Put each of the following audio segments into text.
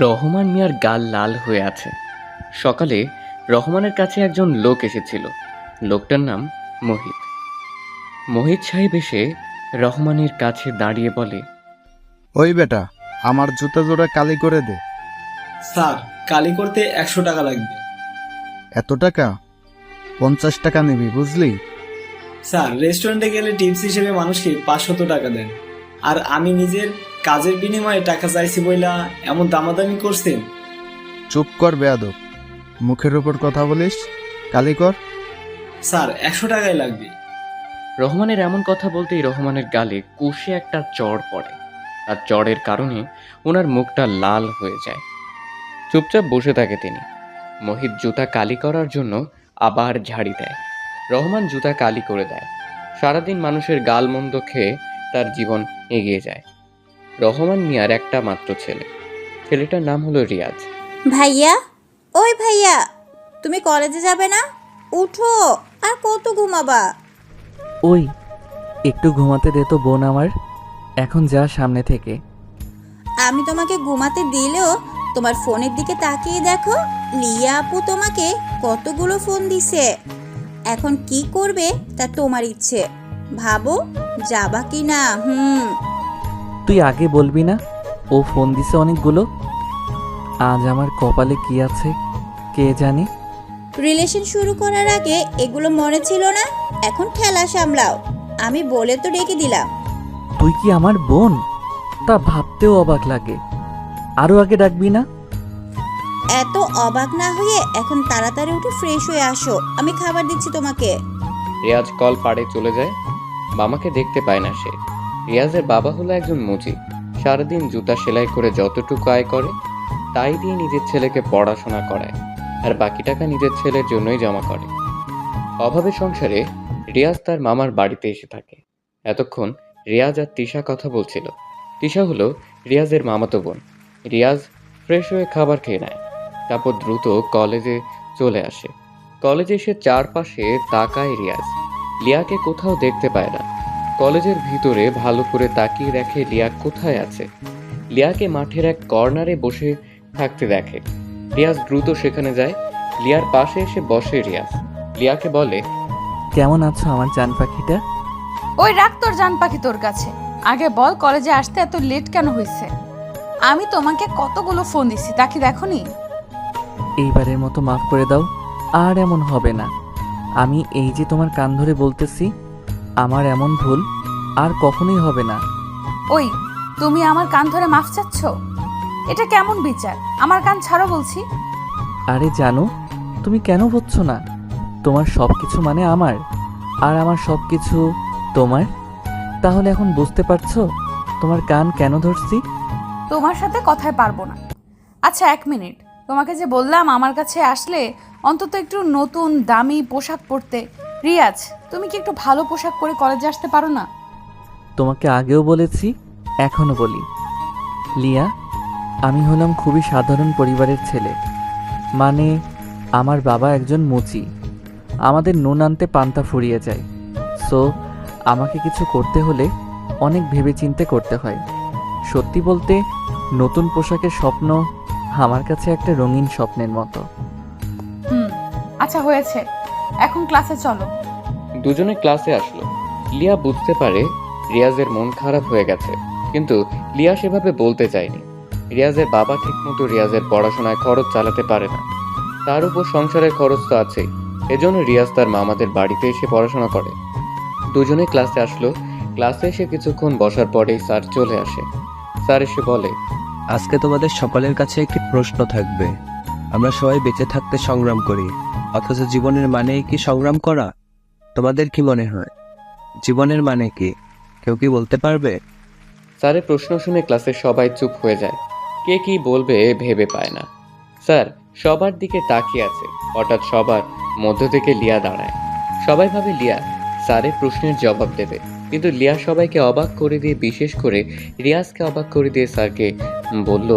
রহমান মিয়ার গাল লাল হয়ে আছে। সকালে রহমানের কাছে একজন লোক এসেছিল। লোকটার নাম মোহিত। মোহিত সাহেব এসে রহমানের কাছে দাঁড়িয়ে বলে, ওই বেটা, আমার জুতা জোড়া কালি করে দে। স্যার, কালি করতে 100 টাকা লাগবে। এত টাকা? 50 টাকা নিবি, বুঝলি? স্যার, রেস্টুরেন্টে গেলে টিপস হিসেবে মানুষকে 500 টাকা দেন, আর আমি নিজের কাজের বিনিময়ে টাকা চাইছি বইলা এমন দামাদামি করছেন। চুপ কর বেয়াদব, মুখের উপর কথা বলিস। কালি কর। স্যার, 100 টাকাই লাগবে। রহমানের এমন কথা বলতেই রহমানের গালে কষে একটা চড় পড়ে, আর চড়ের কারণে ওনার মুখটা লাল হয়ে যায়। চুপচাপ বসে থাকে তিনি। মোহিত জুতা কালি করার জন্য আবার ঝাড়ি দেয়। রহমান জুতা কালি করে দেয়। সারাদিন মানুষের গাল মন্দ খেয়ে তার জীবন এগিয়ে যায়। রহমান মিয়ার একটা মাত্র ছেলে। ছেলেটার নাম হলো রিয়াজ। ভাইয়া, ওই ভাইয়া, তুমি কলেজে যাবে না? উঠো, আর কত ঘুমাবা? ওই একটু ঘুমাতে দে তো বোন আমার, এখন যা সামনে থেকে। আমি তোমাকে ঘুমাতে দিলেও তোমার ফোনের দিকে তাকিয়ে দেখো, লিয়া আপু তোমাকে কতগুলো ফোন দিছে। এখন কি করবে তা তোমার ইচ্ছে, ভাবো যাবা কি না। তুই আগে বলবি না ও ফোন দিছে অনেকগুলো? আজ আমার কপালে কি আছে কে জানে। রিলেশন শুরু করার আগে এগুলো মনে ছিল না, এখন ঠেলা সামলাও। আমি বলে তো ডেকে দিলাম। তুই কি আমার বোন? তা ভাবতেও অবাক লাগে। আরো আগে ডাকবি না? এত অবাক না হয়ে এখন তাড়াতাড়ি উঠে ফ্রেশ হয়ে আসো, আমি খাবার দিচ্ছি তোমাকে। রিয়াজ কল পাড়ে চলে যায়। মামাকে দেখতে পায় না সে। রিয়াজের বাবা হলো একজন মুচি। সারাদিন জুতা সেলাই করে যতটুকু আয় করে তাই দিয়ে নিজের ছেলেকে পড়াশোনা করায়, আর বাকি টাকা নিজের ছেলের জন্যই জমা করে। অভাবের সংসারে রিয়াজ তার মামার বাড়িতে এসে থাকে। এতক্ষণ রিয়াজ আর তিশা কথা বলছিল। তিশা হলো রিয়াজের মামাতো বোন। রিয়াজ ফ্রেশ হয়ে খাবার খেয়ে নেয়, তারপর দ্রুত কলেজে চলে আসে। কলেজে এসে চারপাশে তাকায় রিয়াজ। লিয়াকে কোথাও দেখতে পায় না। কলেজের ভিতরে ভালো করে তাকিয়ে দেখে লিয়া কোথায় আছে। লিয়াকে মাঠের এক কর্নারে বসে থাকতে দেখে। রিয়াজ দ্রুত সেখানে যায়। লিয়ার পাশে এসে বসে রিয়াজ। লিয়াকে বলে, কেমন আছো আমার জান পাখিটা? ওই রাখ তোর জান পাখি তোর কাছে, আগে বল কলেজে আসতে এত লেট কেন হয়েছে? আমি তোমাকে কতগুলো ফোন দিছি, তা কি দেখোনি? এইবারের মতো মাফ করে দাও, আর এমন হবে না। আমি এই যে তোমার কান ধরে বলতেছি, আমার এমন ভুল আর কখনোই হবে না। ওই তুমি আমার কান ধরে মাফ চাচ্ছ? এটা কেমন বিচার? আমার কান ছাড়ো বলছি। আরে জানো, তুমি কেন বুঝছো না? তোমার সব কিছু মানে আমার, আর আমার সব কিছু তোমার। তাহলে এখন বুঝতে পারছো তোমার কান কেন ধরছি? তোমার সাথে কথায় পারবো না। আচ্ছা 1 মিনিট, তোমাকে যে বললাম আমার কাছে আসলে অন্তত একটু নতুন দামি পোশাক পরতে। রিয়াজ, তুমি কি একটু ভালো পোশাক পরে কলেজে আসতে পারো না? তোমাকে আগেও বলেছি, এখনো বলি, লিয়া, আমি হলাম খুবই সাধারণ পরিবারের ছেলে। মানে আমার বাবা একজন মুচি। আমাদের নুন আনতে পান্তা ফুরিয়ে যায়। সো আমাকে কিছু করতে হলে অনেক ভেবেচিন্তে করতে হয়। সত্যি বলতে নতুন পোশাকের স্বপ্ন আমার কাছে একটা রঙিন স্বপ্নের মতো। আচ্ছা হয়েছে, এখন ক্লাসে চলো। দুজনে ক্লাসে আসলো। লিয়া বুঝতে পারে রিয়াজের মন খারাপ হয়ে গেছে, কিন্তু লিয়া সেভাবে বলতে চায়নি। রিয়াজের বাবা ঠিকমতো রিয়াজের পড়াশোনায় খরচ চালাতে পারে না, তার উপর সংসারের খরচ তো আছেই। এজন্য রিয়াজ তার মামাদের বাড়িতে এসে পড়াশোনা করে। দুজনে ক্লাসে আসলো। ক্লাসে এসে কিছুক্ষণ বসার পরেই স্যার চলে আসে। স্যার এসে বলে, আজকে তোমাদের সকলের কাছে একটি প্রশ্ন থাকবে। আমরা সবাই বেঁচে থাকতে সংগ্রাম করি, অথচ জীবনের মানে কি সংগ্রাম করা? তোমাদের কি মনে হয় জীবনের মানে কি? কেউ কি বলতে পারবে? স্যারের প্রশ্ন শুনে ক্লাসের সবাই চুপ হয়ে যায়। কে কি বলবে ভেবে পায় না। স্যার সবার দিকে তাকিয়ে আছে। হঠাৎ সবার মধ্য থেকে লিয়া দাঁড়ায়। সবাই ভাবে লিয়া স্যারের প্রশ্নের জবাব দেবে, কিন্তু লিয়া সবাইকে অবাক করে দিয়ে, বিশেষ করে রিয়াজকে অবাক করে দিয়ে স্যারকে বলল,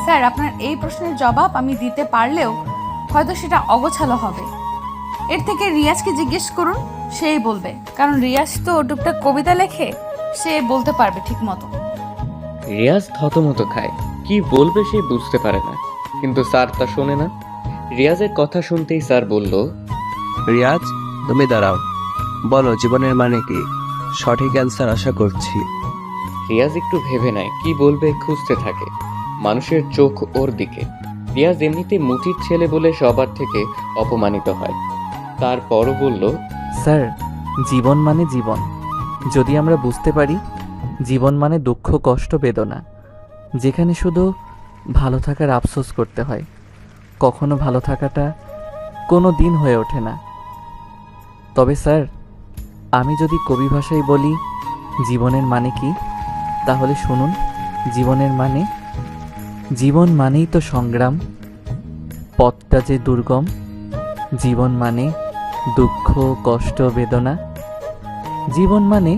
স্যার, আপনার এই প্রশ্নের জবাব আমি দিতে পারলেও হয়তো সেটা অগোছালো হবে। এর থেকে রিয়াজকে জিজ্ঞেস করুন, সেই বলবে, কারণ রিয়াজ তো টুকটাক কবিতা লেখে, সে বলতে পারবে ঠিক মতো। রিয়াজ থতমত খায়। কি বলবে সে বুঝতে পারে না, কিন্তু স্যার তা শোনে না। রিয়াজের কথা শুনতেই স্যার বলল, রিয়াজ, তুমি দাঁড়াও, বলো জীবনের মানে কি? সঠিক অ্যান্সার আশা করছি। রিয়াজ একটু ভেবে নেয়, কি বলবে খুঁজতে থাকে। মানুষের চোখ ওর দিকে। রিয়াজ এমনিতে মুচির ছেলে বলে সবার থেকে অপমানিত হয়। তারপরও বলল, স্যার, জীবন মানে জীবন। যদি আমরা বুঝতে পারি জীবন মানে দুঃখ, কষ্ট, বেদনা, যেখানে শুধু ভালো থাকার আফসোস করতে হয়, কখনো ভালো থাকাটা কোনো দিন হয়ে ওঠে না। তবে স্যার, আমি যদি কবি ভাষায় বলি জীবনের মানে কি, তাহলে শুনুন। জীবন মানেই তো সংগ্রাম, পথটা যে দুর্গম। জীবন মানে দুঃখ, কষ্ট, বেদনা। জীবন মানে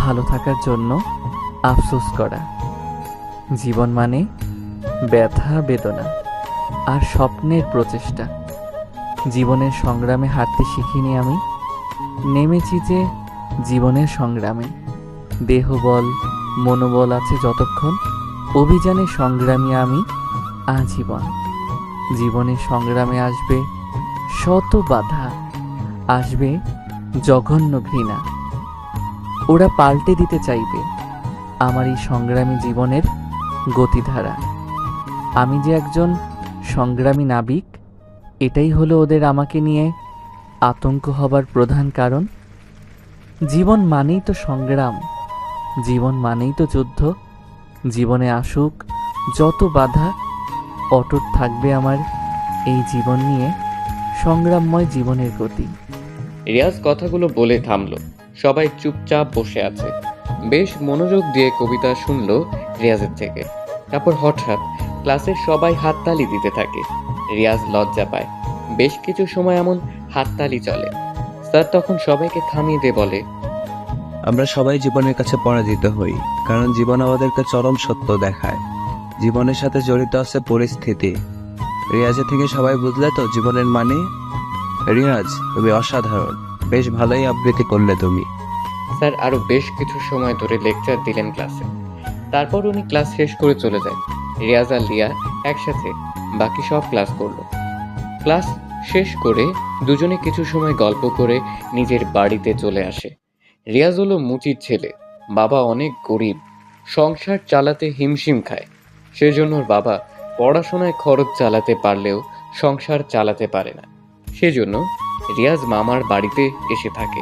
ভালো থাকার জন্য আফসোস করা। জীবন মানে ব্যথা, বেদনা আর স্বপ্নের প্রচেষ্টা। জীবনের সংগ্রামে হাঁটতে শিখিনি আমি, নেমেছি যে জীবনের সংগ্রামে। দেহবল, মনোবল আছে যতক্ষণ, অভিযানে সংগ্রামী আমি আজীবন। জীবনের সংগ্রামে আসবে শত বাধা, আসবে জঘন্য ঘৃণা। ওরা পাল্টে দিতে চাইবে আমার এই সংগ্রামী জীবনের গতিধারা। আমি যে একজন সংগ্রামী নাবিক, এটাই হলো ওদের আমাকে নিয়ে আতঙ্ক হবার প্রধান কারণ। জীবন মানেই তো সংগ্রাম, জীবন মানেই তো যুদ্ধ। জীবনে আসুক যত বাধা, অটুট থাকবে আমার এই জীবন নিয়ে সংগ্রামময় জীবনের গতি। রিয়াজ কথাগুলো বলে থামলো। সবাই চুপচাপ বসে আছে। বেশ মনোযোগ দিয়ে কবিতা শুনলো রিয়াজের থেকে। তারপর হঠাৎ ক্লাসের সবাই হাততালি দিতে থাকে। রিয়াজ লজ্জা পায়। বেশ কিছু সময় এমন হাততালি চলে। স্যার তখন সবাইকে থামিয়ে দিয়ে বলে, আমরা সবাই জীবনের কাছে পরাজিত হই, কারণ জীবন আমাদেরকে চরম সত্য দেখায়। জীবনের সাথে জড়িত আছে পরিস্থিতি। রিয়াজের থেকে সবাই বুঝলে তো জীবনের মানে? রিয়াজ, তুমি অসাধারণ, বেশ ভালোই আবৃত্তি করলে তুমি। স্যার আরো বেশ কিছু সময় ধরে লেকচার দিলেন ক্লাসে। তারপর উনি ক্লাস শেষ করে চলে যায়। রিয়াজ আর লিয়া একসাথে বাকি সব ক্লাস করলো। ক্লাস শেষ করে দুজনে কিছু সময় গল্প করে নিজের বাড়িতে চলে আসে। রিয়াজ হলো মুচির ছেলে। বাবা অনেক গরিব, সংসার চালাতে হিমশিম খায়। সেজন্য ওর বাবা পড়াশোনায় খরচ চালাতে পারলেও সংসার চালাতে পারে না। সেজন্য রিয়াজ মামার বাড়িতে এসে থাকে।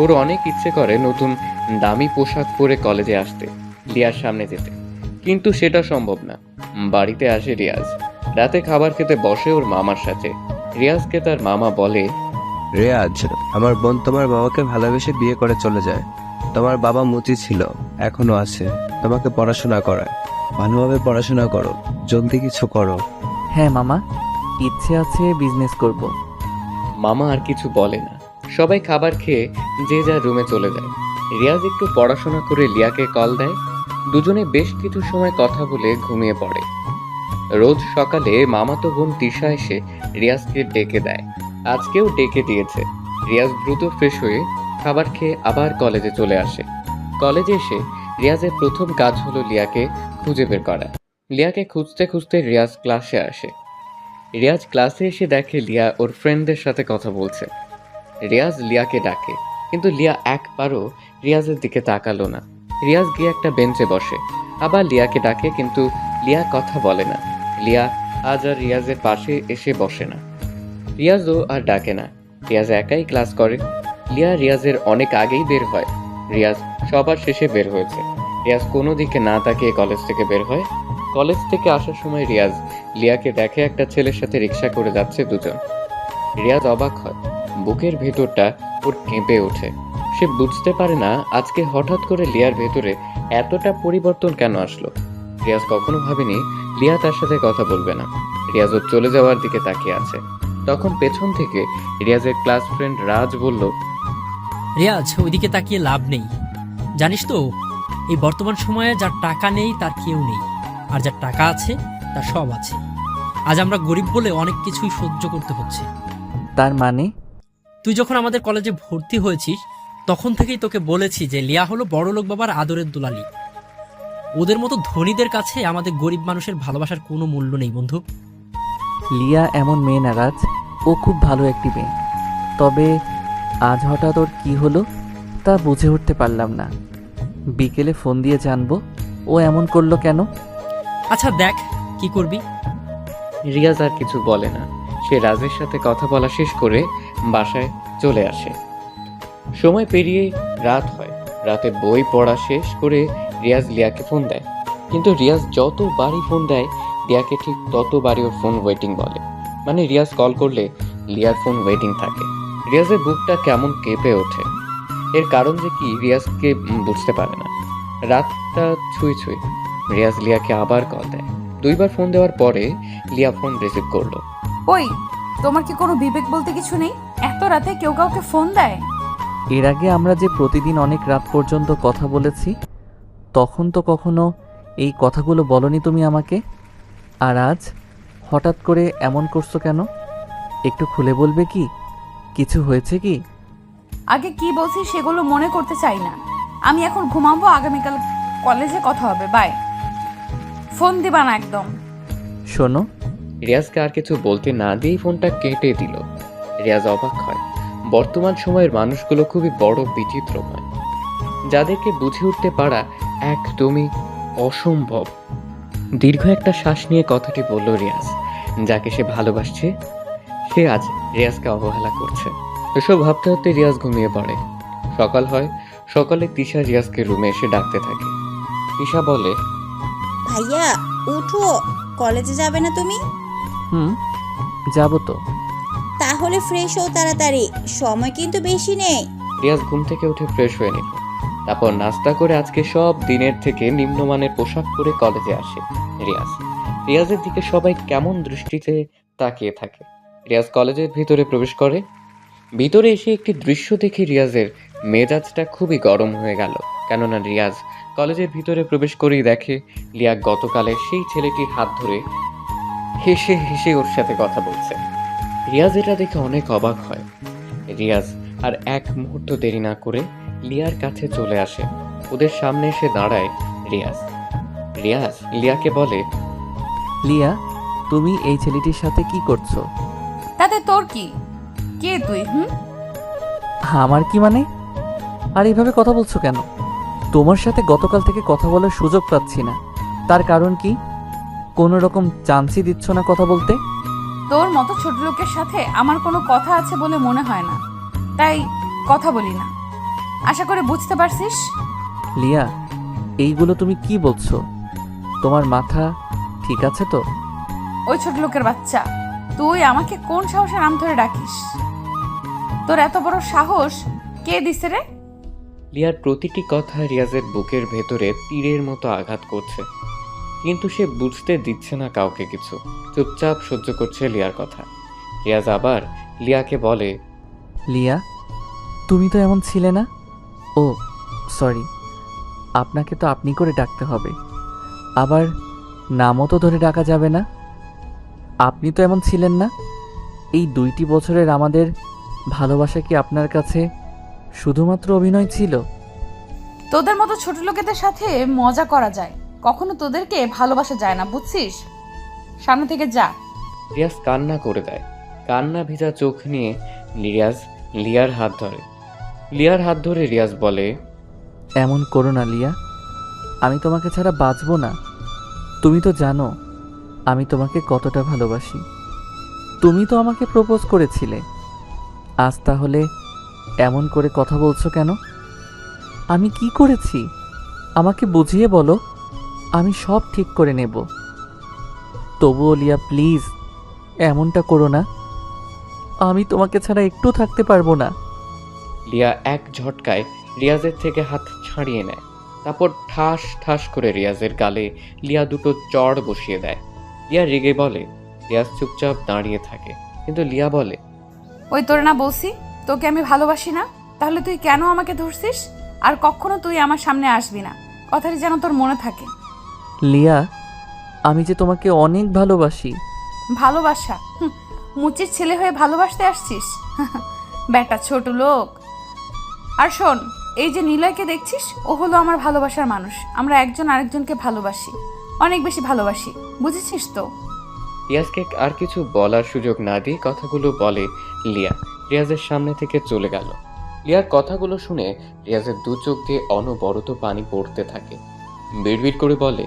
ওর অনেক ইচ্ছে করে নতুন দামি পোশাক পরে কলেজে আসতে, লিয়ার সামনে যেতে, কিন্তু সেটা সম্ভব না। বাড়িতে আসে রিয়াজ। রাতে খাবার খেতে বসে ওর মামার সাথে। রিয়াজকে তার মামা বলে, রিয়াজ, আমার বোন তোমার বাবাকে ভালোবেসে বিয়ে করে চলে যায়। তোমার বাবা মুচি ছিল, এখনো আছে, তোমাকে পড়াশোনা করায়। ভালোভাবে পড়াশোনা করো, জলদি কিছু করো। হ্যাঁ মামা, ইচ্ছে আছে বিজনেস করব। মামা আর কিছু বলে না। সবাই খাবার খেয়ে যে যার রুমে চলে যায়। রিয়াজ একটু পড়াশোনা করে লিয়াকে কল দেয়। দুজনে বেশ কিছু সময় কথা বলে ঘুমিয়ে পড়ে। রোজ সকালে মামাতো বোন তিশা এসে রিয়াজকে ডেকে দেয়। আজকেও ডেকে দিয়েছে। রিয়াজ দ্রুত ফ্রেশ হয়ে খাবার খেয়ে আবার কলেজে চলে আসে। কলেজে এসে রিয়াজের প্রথম কাজ হলো লিয়াকে খুঁজে বের করা। লিয়াকে খুঁজতে খুঁজতে রিয়াজ ক্লাসে আসে। রিয়াজ ক্লাসে এসে দেখে লিয়া ওর ফ্রেন্ডদের সাথে কথা বলছে। রিয়াজ লিয়াকে ডাকে, কিন্তু লিয়া একবারও রিয়াজের দিকে তাকালো না। রিয়াজ গিয়ে একটা বেঞ্চে বসে। আবার লিয়াকে ডাকে, কিন্তু লিয়া কথা বলে না। লিয়া আজ আর রিয়াজের পাশে এসে বসে না। রিয়াজও আর ডাকে না। রিয়াজ একাই ক্লাস করে। লিয়া রিয়াজের অনেক আগেই বের হয়। রিয়াজ সবার শেষে বের হয়েছে। রিয়াজ কোনো দিকে না তাকিয়ে কলেজ থেকে বের হয়। কলেজ থেকে আসার সময় রিয়াজ লিয়াকে দেখে একটা ছেলের সাথে রিক্সা করে যাচ্ছে দুজন। রিয়াজ অবাক হয়। বুকের ভেতরটা ওর কেঁপে ওঠে। সে বুঝতে পারে না আজকে হঠাৎ করে লিয়ার ভেতরে এতটা পরিবর্তন কেন আসলো। রিয়াজ কখনো ভাবেনি লিয়া তার সাথে কথা বলবে না। রিয়াজ ওর চলে যাওয়ার দিকে তাকিয়ে আছে। তখন পেছন থেকে রিয়াজের ক্লাস ফ্রেন্ড রাজ বলল, রিয়াজ, ওইদিকে তাকিয়ে লাভ নেই। জানিস তো, এই বর্তমান সময়ে যার টাকা নেই তার কেউ নেই, আর যার টাকা আছে তার সব আছে। আজ আমরা গরিব বলে অনেক কিছুই সহ্য করতে হচ্ছে। তার মানে? তুই যখন আমাদের কলেজে ভর্তি হয়েছিস তখন থেকেই তোকে বলেছি যে লিয়া হলো বড়লোক বাবার আদরের দুলালি। ওদের মতো ধনীদের কাছে আমাদের গরিব মানুষের ভালোবাসার কোনো মূল্য নেই বন্ধু। লিয়া এমন মেয়ে না রাজ, ও খুব ভালো একটি মেয়ে। তবে আজ হঠাৎ ওর কী হলো তা বুঝে উঠতে পারলাম না। বিকেলে ফোন দিয়ে জানবো ও এমন করলো কেন। আচ্ছা দেখ কি করবি। রিয়াজ আর কিছু বলে না। সে রাজের সাথে কথা বলা শেষ করে বাসায় চলে আসে। সময় পেরিয়ে রাত হয়। রাতে বই পড়া শেষ করে রিয়াজ লিয়াকে ফোন দেয়, কিন্তু রিয়াজ যতবারই ফোন দেয় লিয়াকে ঠিক ততবারই ওর ফোন ওয়েটিং বলে। মানে রিয়াজ কল করলে লিয়ার ফোন ওয়েটিং থাকে। রিয়াজের বুকটা কেমন কেঁপে ওঠে। এর কারণ যে কি রিয়াজকে বুঝতে পারে না। রাতটা ছুঁই ছুঁই। রিয়াজ লিয়াকে আবার কল দেয়। 2 বার ফোন দেওয়ার পরে লিয়া ফোন রিসিভ করলো। ওই, তোমার কি কোনো বিবেক বলতে কিছু নেই? এত রাতে কেউ কাউকে ফোন দেয়? এর আগে আমরা যে প্রতিদিন অনেক রাত পর্যন্ত কথা বলেছি, তখন তো কখনো এই কথাগুলো বলনি তুমি আমাকে। আর আজ হঠাৎ করে এমন করছো কেন? একটু খুলে বলবে কি? কিছু হয়েছে কি? আগে কি বলছি সেগুলো মনে করতে চাই না। আমি এখন ঘুমাবো, আগামীকাল কলেজে কথা হবে। বাই। ফোন দিবা না একদম। শোনো, রিয়াজকে আর কিছু বলতে না দিয়েই ফোনটা কেটে দিল। রিয়াজ অবাক হয়। বর্তমান সময়ের মানুষগুলো খুবই বড় বিচিত্রময়, যাদেরকে বুঝে উঠতে পারা একদমই অসম্ভব। দীর্ঘ একটা শ্বাস নিয়ে কথাটি বলল রিয়াজ। যাকে সে ভালোবাসছে সে আজ রিয়াজকে অবহেলা করছে। এসব ভাবতে ভাবতে রিয়াজ ঘুমিয়ে পড়ে। সকাল হয়। সকালে তিশা রিয়াজকে রুমে এসে ডাকতে থাকে। তিশা বলে, ভাইয়া উঠো, কলেজে যাবে না তুমি? যাবো তো। তাহলে ফ্রেশ হও তাড়াতাড়ি, সময় কিন্তু বেশি নেই। রিয়াজ ঘুম থেকে উঠে ফ্রেশ হয়ে নিল। তারপর নাস্তা করে আজকে সব দিনের থেকে নিম্নমানের পোশাক পরে কলেজে আসে রিয়াজের দিকে সবাই কেমন দৃষ্টিতে তাকিয়ে থাকে। রিয়াজ কলেজের ভিতরে প্রবেশ করে। ভিতরে এসে একটি দৃশ্য দেখে রিয়াজের মেজাজটা খুবই গরম হয়ে গেল। কেননা রিয়াজ কলেজের ভিতরে প্রবেশ করেই দেখে লিয়া গতকালের সেই ছেলেটির হাত ধরে হেসে হেসে ওর সাথে কথা বলছে। রিয়াজ এটা দেখে অনেক অবাক হয়। রিয়াজ আর এক মুহূর্ত দেরি না করে লিয়ার কাছে চলে আসে। ওদের সামনে এসে দাঁড়ায় রিয়াজ লিয়াকে বলে, লিয়া, তুমি এই ছেলেটির সাথে কি করছো? তাতে তোর কি? কে তুই? আমার কি মানে? আর এইভাবে কথা বলছো কেন? তোমার সাথে গতকাল থেকে কথা বলার সুযোগ পাচ্ছি না। তার কারণ কি? কোনো রকম চান্সই দিচ্ছ না কথা বলতে? তোর মতো ছোট লোকের সাথে আমার কোনো কথা আছে বলে মনে হয় না, তাই কথা বলি না। আশা করে বুঝতে পারছিস। লিয়া, এইগুলো তুমি কি বলছো? তোমার মাথা ঠিক আছে তো? ওই ছোট লোকের বাচ্চা, তুই আমাকে কোন সাহসে নাম ধরে ডাকিস? তোর এত বড় সাহস কে দিছে রে? লিয়ার প্রতিটি কথা রিয়াজের বুকের ভেতরে তীরের মতো আঘাত করছে, কিন্তু সে বুঝতে দিচ্ছে না কাউকে কিছু। চুপচাপ সহ্য করছে লিয়ার কথা। রিয়াজ আবার লিয়াকে বলে, লিয়া, তুমি তো এমন ছিলে না। ও সরি, আপনাকে তো আপনি করে ডাকতে হবে। আবার নামও তো ধরে ডাকা যাবে না। আপনি তো এমন ছিলেন না। এই 2টি বছরের আমাদের ভালোবাসা কি আপনার কাছে শুধুমাত্র অভিনয় ছিল? তোদের মতো ছোট লোকেদের সাথে মজা করা যায়, কখনো তোদেরকে ভালোবাসা যায় না, বুঝছিস? সামনে থেকে যা। রিয়াজ কান্না করে দেয়। কান্না ভেজা চোখ নিয়ে রিয়াজ লিয়ার হাত ধরে। রিয়াজ বলে, এমন করো না লিয়া, আমি তোমাকে ছাড়া বাঁচবো না। তুমি তো জানো আমি তোমাকে কতটা ভালোবাসি। তুমি তো আমাকে প্রপোজ করেছিলে। আজ তাহলে এমন করে কথা বলছো কেন? আমি কি করেছি আমাকে বুঝিয়ে বলো, আমি সব ঠিক করে নেব। তবুও লিয়া প্লিজ এমনটা করো না। আমি তোমাকে ছাড়া একটু থাকতে পারবো না। লিয়া এক ঝটকায় রিয়াজের থেকে হাত ছাড়িয়ে নেয়। তারপর ঠাস ঠাস করে রিয়াজের গালে লিয়া দুটো চড় বসিয়ে দেয়। লিয়া রেগে বলে। রিয়াজ চুপচাপ দাঁড়িয়ে থাকে, কিন্তু লিয়া বলে, ওই তোর না বলছি তোকে আমি ভালোবাসি না, তাহলে তুই কেন আমাকে ধরছিস? আর কখনো তুই আমার সামনে আসবি না, কথাটি যেন তোর মনে থাকে। লিয়া, আমি যে তোমাকে অনেক ভালোবাসি। ভালোবাসা? মুচির ছেলে হয়ে ভালোবাসতে আসছিস? বেটা ছোট লোক। আর শোন, এই যে নিলয়কে দেখছিস, ও হলো আমার ভালোবাসার মানুষ। আমরা একজন আরেকজনকে ভালোবাসি, অনেক বেশি ভালোবাসি, বুঝেছিস তো? রিয়াজকে আর কিছু বলার সুযোগ না দিয়ে কথাগুলো বলে লিয়া রিয়াজের সামনে থেকে চলে গেল। লিয়ার কথাগুলো শুনে রিয়াজের দু চোখ দিয়ে অনবরত পানি পড়তে থাকে। বিড়বিড় করে বলে,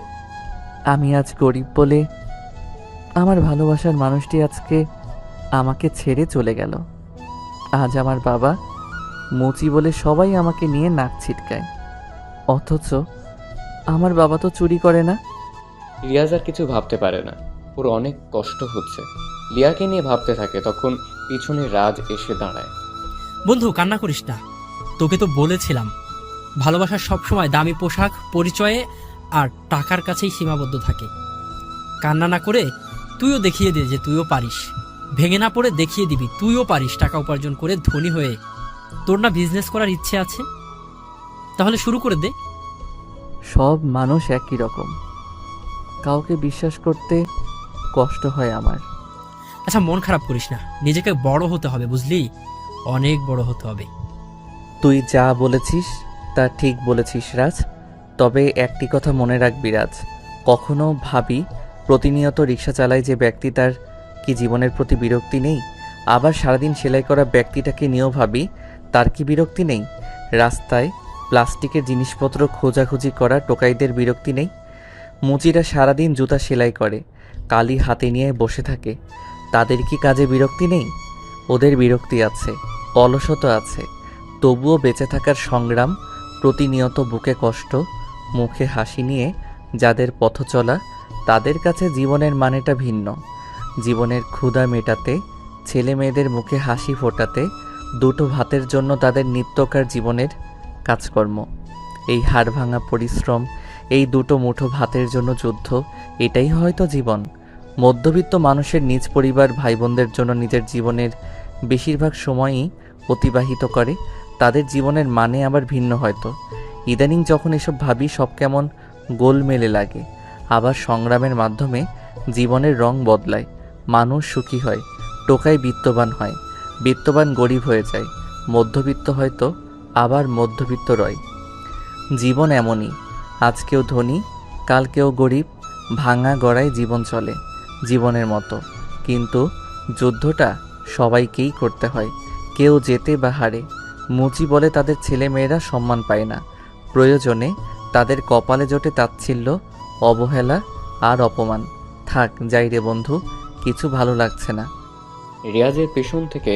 আমি আজ গরিব বলে আমার ভালোবাসার মানুষটি আজকে আমাকে ছেড়ে চলে গেল। আজ আমার বাবা মুচি বলে সবাই আমাকে নিয়ে নাক ছিটকায়, অথচ আমার বাবা তো চুরি করে না। রিয়াজ আর কিছু ভাবতে পারে না, ওর অনেক কষ্ট হচ্ছে। লিয়াকে নিয়ে ভাবতে থাকে, তখন পিছনে রাজ এসে দাঁড়ায়। বন্ধু কান্না করিস না, তোকে তো বলেছিলাম ভালোবাসা সবসময় দামি পোশাক, পরিচয়ে আর টাকার কাছেই সীমাবদ্ধ থাকে। কান্না না করে তুইও দেখিয়ে দে যে তুইও পারিস। ভেঙে না পড়ে দেখিয়ে দিবি তুইও পারিস টাকা উপার্জন করে ধনী হয়ে। তোর না বিজনেস করার ইচ্ছে আছে? তাহলে শুরু করে দে। সব মানুষ একই রকম, কাউকে বিশ্বাস করতে কষ্ট হয় আমার। আচ্ছা মন খারাপ করিস না, নিজেকে বড় হতে হবে, বুঝলি? অনেক বড় হতে হবে। তুই যা বলেছিস তা ঠিক বলেছিস রাজ, তবে একটি কথা মনে রাখবি রাজ, কখনো ভাবি প্রতিনিয়ত রিক্সা চালায় যে ব্যক্তি, তার কি জীবনের প্রতি বিরক্তি নেই? আবার সারাদিন সেলাই করা ব্যক্তিটাকে নিয়েও ভাবি তার কি বিরক্তি নেই? রাস্তায় প্লাস্টিকের জিনিসপত্র খোঁজাখুঁজি করা টোকাইদের বিরক্তি নেই? মুচিরা সারাদিন জুতা সেলাই করে, কালি হাতে নিয়ে বসে থাকে, তাদের কি কাজে বিরক্তি নেই? ওদের বিরক্তি আছে, অলসতা আছে, তবুও বেঁচে থাকার সংগ্রাম, প্রতিনিয়ত বুকে কষ্ট, মুখে হাসি নিয়ে যাদের পথ চলা, তাদের কাছে জীবনের মানেটা ভিন্ন। জীবনের ক্ষুধা মেটাতে, ছেলে মেয়েদের মুখে হাসি ফোটাতে, দুটো ভাতের জন্য তাদের নিত্যকার জীবনের কাজকর্ম, এই হাড় ভাঙা পরিশ্রম, এই দুটো মুঠো ভাতের জন্য যুদ্ধ, এটাই হয়তো জীবন। মধ্যবিত্ত মানুষের নিজ পরিবার ভাই বোনদের জন্য নিজের জীবনের বেশিরভাগ সময়ই অতিবাহিত করে, তাদের জীবনের মানে আবার ভিন্ন হয়তো। ইদানিং যখন এসব ভাবি সব কেমন গোলমেলে লাগে। আবার সংগ্রামের মাধ্যমে জীবনের রং বদলায়, মানুষ সুখী হয়, টোকাই বিত্তবান হয়, বিত্তবান গরিব হয়ে যায়, মধ্যবিত্ত হয়তো আবার মধ্যবিত্ত রয়। জীবন এমনই, আজকেও ধনী কালকেও গরিব, ভাঙা গড়ায় জীবন চলে জীবনের মতো। কিন্তু যুদ্ধটা সবাইকেই করতে হয়, কেউ জেতে বা হারে। মুচি বলে তাদের ছেলে মেয়েরা সম্মান পায় না, প্রয়োজনে তাদের কপালে জোটে তাচ্ছিল্য, অবহেলা আর অপমান। থাক যাই রে বন্ধু, কিছু ভালো লাগছে না। রিয়াজের পেছন থেকে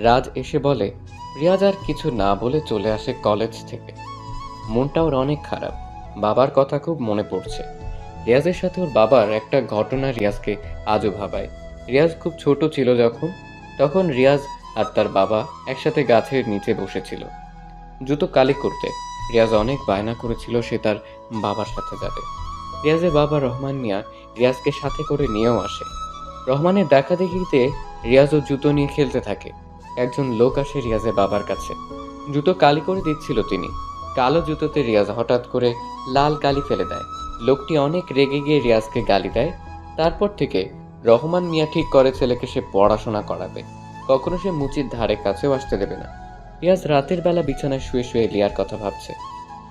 রাজ এসে বলে। রিয়াজ আর কিছু না বলে চলে আসে কলেজ থেকে। মনটা ওর অনেক খারাপ, বাবার কথা খুব মনে পড়ছে। রিয়াজের সাথে ওর বাবার একটা ঘটনা রিয়াজকে আজও ভাবায়। রিয়াজ খুব ছোট ছিল তখন রিয়াজ আর তার বাবা একসাথে গাছের নিচে বসেছিল জুতো কালি করতে। রিয়াজ অনেক বায়না করেছিল সে তার বাবার সাথে যাবে। রিয়াজের বাবা রহমান মিয়া রিয়াজকে সাথে করে নিয়েও আসে। রহমানের দেখা দেখিতে রিয়াজও জুতো নিয়ে খেলতে থাকে। একজন লোক আসে রিয়াজের বাবার কাছে, জুতো কালি করে দিচ্ছিল তিনি। কালো জুতোতে রিয়াজ হঠাৎ করে লাল কালি ফেলে দেয়। লোকটি অনেক রেগে গিয়ে রিয়াজকে গালি দেয়। তারপর থেকে রহমান মিয়া ঠিক করে ছেলেকে সে পড়াশোনা করাবে, কখনো সে মুচির ধারে কাছেও আসতে দেবে না। রিয়াজ রাতের বেলা বিছানায় শুয়ে শুয়ে লিয়ার কথা ভাবছে।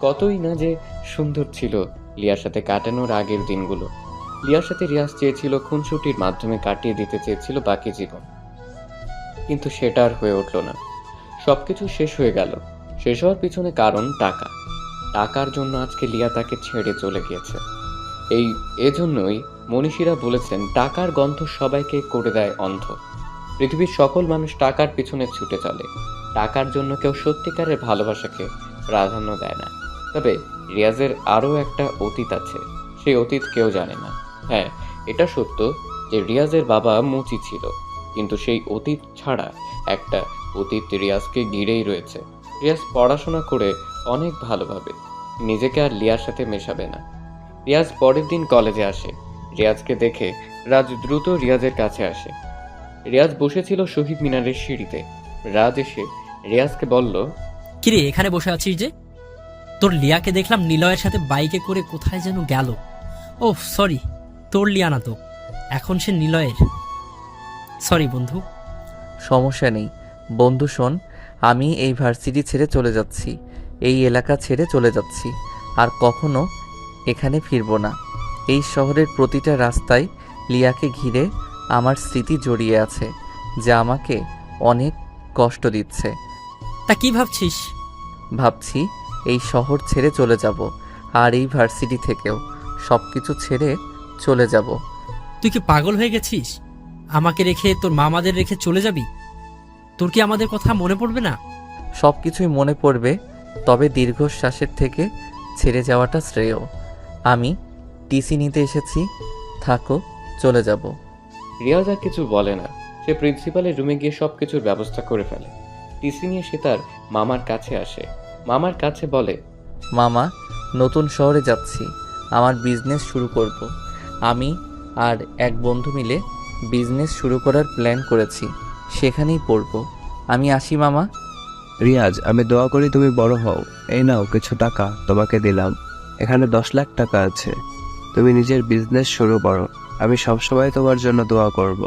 কতই না যে সুন্দর ছিল লিয়ার সাথে কাটানোর আগের দিনগুলো। লিয়ার সাথে রিয়াজ চেয়েছিল খুনসুটির মাধ্যমে কাটিয়ে দিতে চেয়েছিল বাকি জীবন, কিন্তু সেটা আর হয়ে উঠল না। সবকিছু শেষ হয়ে গেল। শেষ হওয়ার পিছনে কারণ টাকা। টাকার জন্য আজকে লিয়া তাকে ছেড়ে চলে গিয়েছে। এজন্যই মনীষীরা বলেছেন টাকার গন্ধ সবাইকে করে দেয় অন্ধ। পৃথিবীর সকল মানুষ টাকার পিছনে ছুটে চলে, টাকার জন্য কেউ সত্যিকারের ভালোবাসাকে প্রাধান্য দেয় না। তবে রিয়াজের আরও একটা অতীত আছে, সেই অতীত কেউ জানে না। হ্যাঁ, এটা সত্য যে রিয়াজের বাবা মুচি ছিল, কিন্তু সেই অতীত ছাড়া একটা অতীত রিয়াজকে ঘিরেই রয়েছে। রিয়াজ পড়াশোনা করে অনেক ভালোভাবে নিজেকে আর লিয়ার সাথে মেশাবে না। রিয়াজ পরের দিন কলেজে আসে। রিয়াজকে দেখে রাজ দ্রুত রিয়াজের কাছে আসে। রিয়াজ বসেছিল শহীদ মিনারের সিঁড়িতে। রাজ এসে রিয়াজকে বলল, কিরে এখানে বসে আছিস যে? তোর লিয়াকে দেখলাম নিলয়ের সাথে বাইকে করে কোথায় যেন গেল। ও সরি, তোর লিয়া না তো, এখন সে নিলয়ের। সরি বন্ধু। সমস্যা নেই বন্ধু, শোন, আমি এই ভার্সিটি ছেড়ে চলে যাচ্ছি। এই এলাকা ছেড়ে চলে যাচ্ছি, আর কখনো এখানে ফিরবো না। এই শহরের প্রতিটা রাস্তায় লিয়াকে ঘিরে আমার স্মৃতি জড়িয়ে আছে, যা আমাকে অনেক কষ্ট দিচ্ছে। তা কি ভাবছিস? ভাবছি এই শহর ছেড়ে চলে যাব, আর এই ভার্সিটি থেকেও সব কিছু ছেড়ে চলে যাব। তুই কি পাগল হয়ে গেছিস? আমাকে রেখে তোর মামাদের রেখে চলে যাবি? তোর কি আমাদের কথা মনে পড়বে না? সব কিছুই মনে পড়বে, তবে দীর্ঘশ্বাসের থেকে ছেড়ে যাওয়াটা শ্রেয়। আমি টিসি নিতে এসেছি, থাকো, চলে যাব। রিয়াজ আর কিছু বলে না। সে প্রিন্সিপালের রুমে গিয়ে সব কিছুর ব্যবস্থা করে ফেলে। টিসি নিয়ে সে তার মামার কাছে আসে। মামার কাছে বলে, মামা, নতুন শহরে যাচ্ছি, আমার বিজনেস শুরু করব। আমি আর এক বন্ধু মিলে বিজনেস শুরু করার প্ল্যান করেছি, সেখানেই পড়ব। আমি আসি মামা। রিয়াজ, আমি দোয়া করি তুমি বড় হও। এই নাও কিছু টাকা তোমাকে দিলাম, এখানে 10 লাখ টাকা আছে। তুমি নিজের বিজনেস শুরু করো, আমি সবসময় তোমার জন্য দোয়া করব।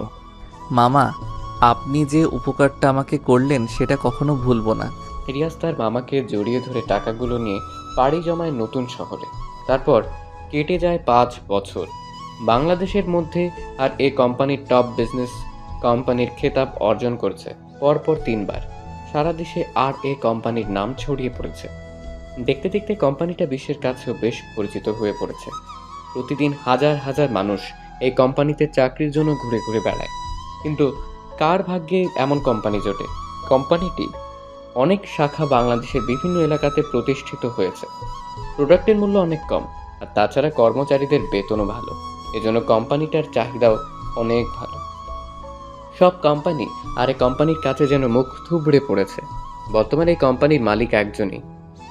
মামা, আপনি যে উপকারটা আমাকে করলেন সেটা কখনো ভুলবো না। রিয়াজ তার মামাকে জড়িয়ে ধরে টাকাগুলো নিয়ে পাড়ি জমায় নতুন শহরে। তারপর কেটে যায় 5 বছর। বাংলাদেশের মধ্যে আর এ কোম্পানির টপ বিজনেস কোম্পানির খেতাব অর্জন করেছে পরপর 3 বার। সারা দেশে আর এ কোম্পানির নাম ছড়িয়ে পড়েছে। দেখতে দেখতে কোম্পানিটা বিশ্বের কাছেও বেশ পরিচিত হয়ে পড়েছে। প্রতিদিন হাজার হাজার মানুষ এই কোম্পানিতে চাকরির জন্য ঘুরে ঘুরে বেড়ায়। কিন্তু কার ভাগ্যে এমন কোম্পানি জোটে? কোম্পানিটি অনেক শাখা বাংলাদেশের বিভিন্ন এলাকাতে প্রতিষ্ঠিত হয়েছে। প্রোডাক্টের মূল্য অনেক কম, আর তাছাড়া কর্মচারীদের বেতনও ভালো। এজন্য কোম্পানিটার চাহিদাও অনেক ভালো। সব কোম্পানি আর এই কোম্পানির কাছে যেন মুখ থুবড়ে পড়েছে। বর্তমানে এই কোম্পানির মালিক একজনই,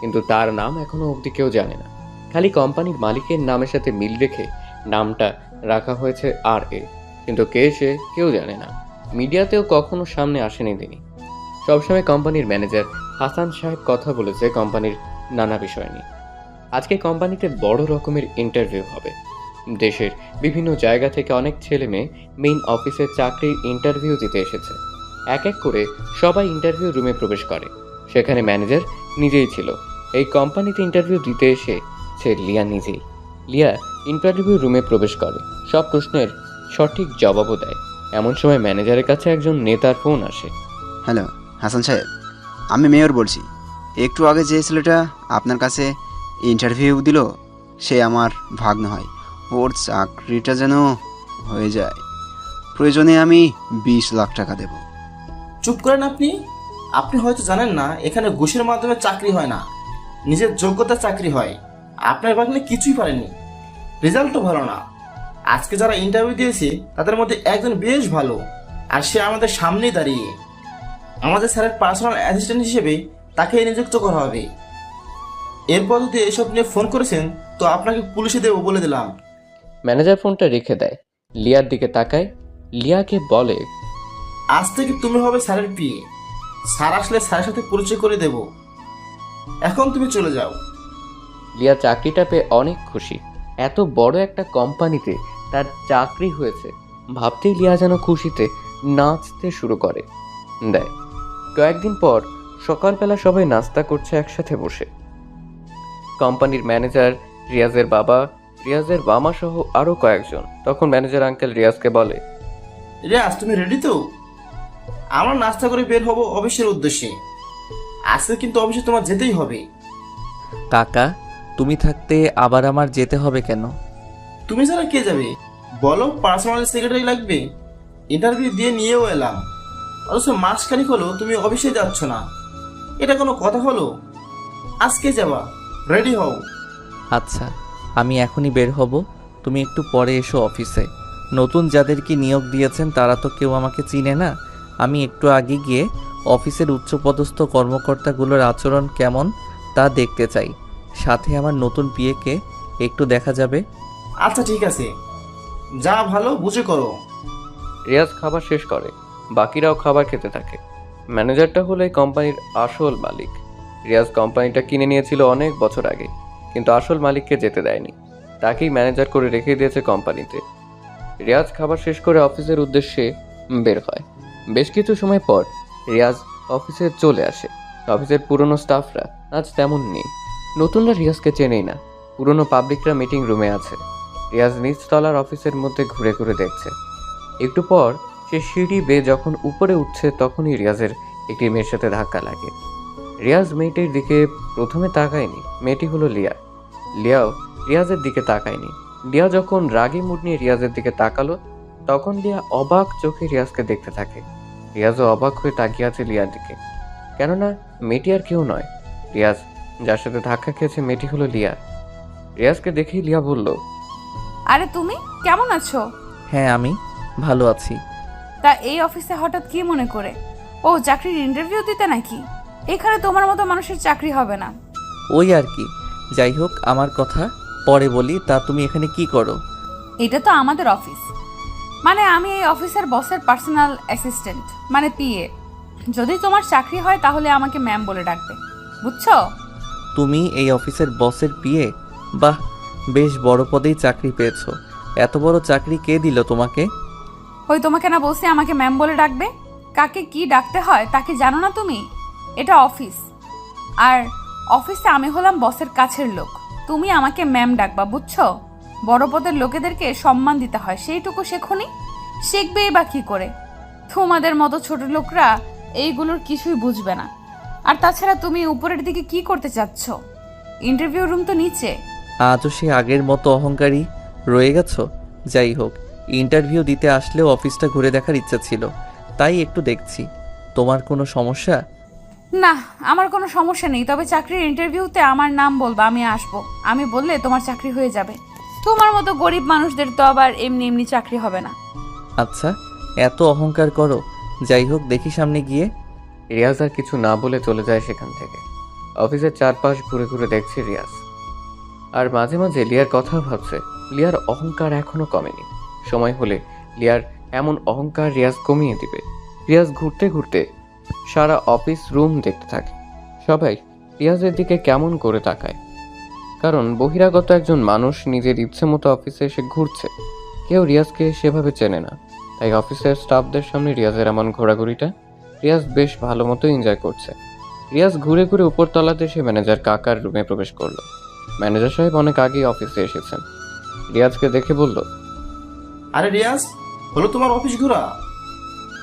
কিন্তু তার নাম এখনো অবধি কেউ জানে না। খালি কোম্পানির মালিকের নামের সাথে মিল রেখে নামটা রাখা হয়েছে আর এ, কিন্তু কে সে কেউ জানে না। মিডিয়াতেও কখনো সামনে আসেনি তিনি। সবসময় কোম্পানির ম্যানেজার হাসান সাহেব কথা বলেছে কোম্পানির নানা বিষয় নিয়ে। আজকে কোম্পানিতে বড় রকমের ইন্টারভিউ হবে। দেশের বিভিন্ন জায়গা থেকে অনেক ছেলে মেয়ে মেইন অফিসে চাকরির ইন্টারভিউ দিতে এসেছে। এক এক করে সবাই ইন্টারভিউ রুমে প্রবেশ করে। সেখানে ম্যানেজার নিজেই ছিল। এই কোম্পানিতে ইন্টারভিউ দিতে এসেছে লিয়া নিজেই। লিয়া ইন্টারভিউ রুমে প্রবেশ করে, সব প্রশ্নের সঠিক জবাবও দেয়। এমন সময় ম্যানেজারের কাছে একজন নেতার ফোন আসে। হ্যালো হাসান সাহেব, আমি মেয়র বলছি। একটু আগে যে ছেলেটা আপনার কাছে ইন্টারভিউ দিল সে আমার ভাগ্ন হয়। ওর চাকরিটা যেন হয়ে যায়। প্রয়োজনে আমি 20 লাখ টাকা দেব। চুপ করেন আপনি। আপনি হয়তো জানেন না, এখানে ঘুষের মাধ্যমে চাকরি হয় না, নিজের যোগ্যতার চাকরি হয়। আপনার ভাগ্নে কিছুই পারেনি, রেজাল্টও ভালো না। আজকে যারা ইন্টারভিউ দিয়েছে তাদের মধ্যে একজন বেশ ভালো, আর সে আমাদের সামনেই দাঁড়িয়ে। আমাদের স্যারের পার্সোনাল অ্যাসিস্ট্যান্ট হিসেবে তাকে নিযুক্ত করা হবে। এরপর যদি এসব নিয়ে ফোন করেছেন তো আপনাকে পুলিশে দেবো বলে দিলাম। ম্যানেজার ফোনটা রেখে দেয়, লিয়ার দিকে তাকায়, লিয়াকে বলে, আজ থেকে তুমি হবে স্যারের পিএ। স্যার আসলে স্যারের সাথে পরিচয় করে দেব। এখন তুমি চলে যাও। লিয়া চাকরিটা পেয়ে অনেক খুশি। এত বড় একটা কোম্পানিতে তার চাকরি হয়েছে ভাবতেই লিয়া যেন খুশিতে নাচতে শুরু করে দেয়। কয়েকদিন পর সকালবেলা সবাই নাস্তা করছে একসাথে বসে। কোম্পানির ম্যানেজার, রিয়াজের বাবা, রিয়াজের মামা সহ আরো কয়েকজন। তখন ম্যানেজার আঙ্কেল রিয়াজকে বলে, রিয়াজ তুমি রেডি তো? আমরা নাস্তা করে বের হব অফিসের উদ্দেশ্যে। আজকে কিন্তু অফিসে তোমার যেতেই হবে। কাকা, তুমি থাকতে আবার আমার যেতে হবে কেন? তুমি ছাড়া কে যাবে বলো? পার্সোনাল সেক্রেটারি লাগবে। ইন্টারভিউ দিয়ে নিয়েও এলাম, অথচ মাসখানিক হলো তুমি অফিসে যাচ্ছ না। এটা কোনো কথা হলো? আজকে যাবা, রেডি হও। আচ্ছা, আমি এখনই বের হব, তুমি একটু পরে এসো অফিসে। নতুন যাদেরকে নিয়োগ দিয়েছেন তারা তো কেউ আমাকে চিনে না। আমি একটু আগে গিয়ে অফিসের উচ্চপদস্থ কর্মকর্তাগুলোর আচরণ কেমন তা দেখতে চাই। সাথে আমার নতুন পিএকে একটু দেখা যাবে। আচ্ছা ঠিক আছে, যা ভালো বুঝে করো। রিয়াজ খাবার শেষ করে, বাকিরাও খাবার খেতে থাকে। ম্যানেজারটা হলো এই কোম্পানির আসল মালিক। রিয়াজ কোম্পানিটা কিনে নিয়েছিল অনেক বছর আগে, কিন্তু আসল মালিককে যেতে দেয়নি, তাকেই ম্যানেজার করে রেখে দিয়েছে কোম্পানিতে। রিয়াজ খাবার শেষ করে অফিসের উদ্দেশ্যে বের হয়। বেশ কিছু সময় পর রিয়াজ অফিসে চলে আসে। অফিসের পুরনো স্টাফরা আজ তেমন নেই। নতুনরা রিয়াজকে চেনেই না। পুরনো পাবলিকরা মিটিং রুমে আছে। রিয়াজ নিচতলার অফিসের মধ্যে ঘুরে ঘুরে দেখছে। একটু পর সে সিঁড়ি বেয়ে যখন উপরে উঠছে তখনই রিয়াজের একটি মেয়ের সাথে ধাক্কা লাগে। রিয়াজ মেয়েটির দিকে প্রথমে তাকায়নি। মেয়েটি হলো লিয়া। লিয়াও রিয়াজের দিকে তাকায়নি। লিয়া যখন রাগী মুড নিয়ে রিয়াজের দিকে তাকালো তখন লিয়া অবাক চোখে রিয়াজকে দেখতে থাকে। রিয়াজও অবাক হয়ে তাকিয়ে আছে লিয়ার দিকে, কেননা মেয়েটি আর কেউ নয়। রিয়াজ যার সাথে ধাক্কা খেয়েছে মেয়েটি হলো লিয়া। রিয়াজকে দেখেই লিয়া বলল, আরে তুমি কেমন আছো? হ্যাঁ আমি ভালো আছি। তা এই অফিসে হঠাৎ কি মনে করে? ও চাকরির ইন্টারভিউ দিতে নাকি? এখানে তোমার মতো মানুষের চাকরি হবে না। ওই আর কি, যাই হোক আমার কথা পরে বলি। তা তুমি এখানে কি করো? এটা তো আমাদের অফিস, মানে আমি এই অফিসের বসের পার্সোনাল অ্যাসিস্ট্যান্ট, মানে পিএ। যদি তোমার চাকরি হয় তাহলে আমাকে ম্যাম বলে ডাকবে, বুঝছো? তুমি এই অফিসের বসের পিএ? বাহ, বেশ বড় পদেই চাকরি পেয়েছো। এত বড় চাকরি কে দিল তোমাকে? ওই তোমাকে না বলছি আমাকে ম্যাম বলে ডাকবে? কাকে কি ডাকতে হয় তা কি জানো না তুমি? এটা অফিস, আর অফিসে আমি হলাম বসের কাছের লোক। তুমি আমাকে ম্যাম ডাকবা, বুঝছো? বড় পদের লোকেদেরকে সম্মান দিতে হয়, সেইটুকু শেখনি? শিখবেই বা কি করে? তোমাদের মতো ছোট লোকরা এইগুলোর কিছুই বুঝবে না। আর তাছাড়া তুমি উপরের দিকে কি করতে চাচ্ছ? ইন্টারভিউ রুম তো নিচে। আজও সে আগের মতো অহংকারী রয়ে গেছো? যাই হোক, ইন্টারভিউ দিতে আসলেও অফিসটা ঘুরে দেখার ইচ্ছা ছিল, তাই একটু দেখছি। তোমার কোনো সমস্যা? না, আমার কোনো সমস্যা নেই, তবে চাকরির ইন্টারভিউতে আমার নাম বলবা, আমি আসবো। আমি বললে তোমার চাকরি হয়ে যাবে। তোমার মতো গরিব মানুষদের তো আবার এমনি এমনি চাকরি হবে না। আচ্ছা, এত অহংকার করো। যাই হোক, দেখি সামনে গিয়ে। রিয়াজ আর কিছু না বলে চলে যায় সেখান থেকে। অফিসের চারপাশ ঘুরে ঘুরে দেখছে রিয়াজ, আর মাঝে মাঝে লিয়ার কথা ভাবছে। লিয়ার অহংকার এখনো কমেনি। সময় হলে লিয়ার এমন অহংকার রিয়াজ কমিয়ে দিবে। রিয়াজ ঘুরতে ঘুরতে সারা অফিস রুম দেখতে থাকে। সবাই রিয়াজের দিকে কেমন করে তাকায়, কারণ বহিরাগত একজন মানুষ নিজের ইচ্ছে মতো অফিসে এসে ঘুরছে। কেউ রিয়াজকে সেভাবে চেনে না, তাই অফিসের স্টাফদের সামনে রিয়াজের এমন ঘোরাঘুরিটা রিয়াজ বেশ ভালো মতো এনজয় করছে। রিয়াজ ঘুরে ঘুরে উপরতলাতে এসে ম্যানেজার কাকার রুমে প্রবেশ করলো। ম্যানেজার সাহেব অনেক আগেই অফিসে এসেছেন। রিয়াজকে দেখে বলল, আরে রিয়াজ, হলো তোমার অফিস ঘোরা?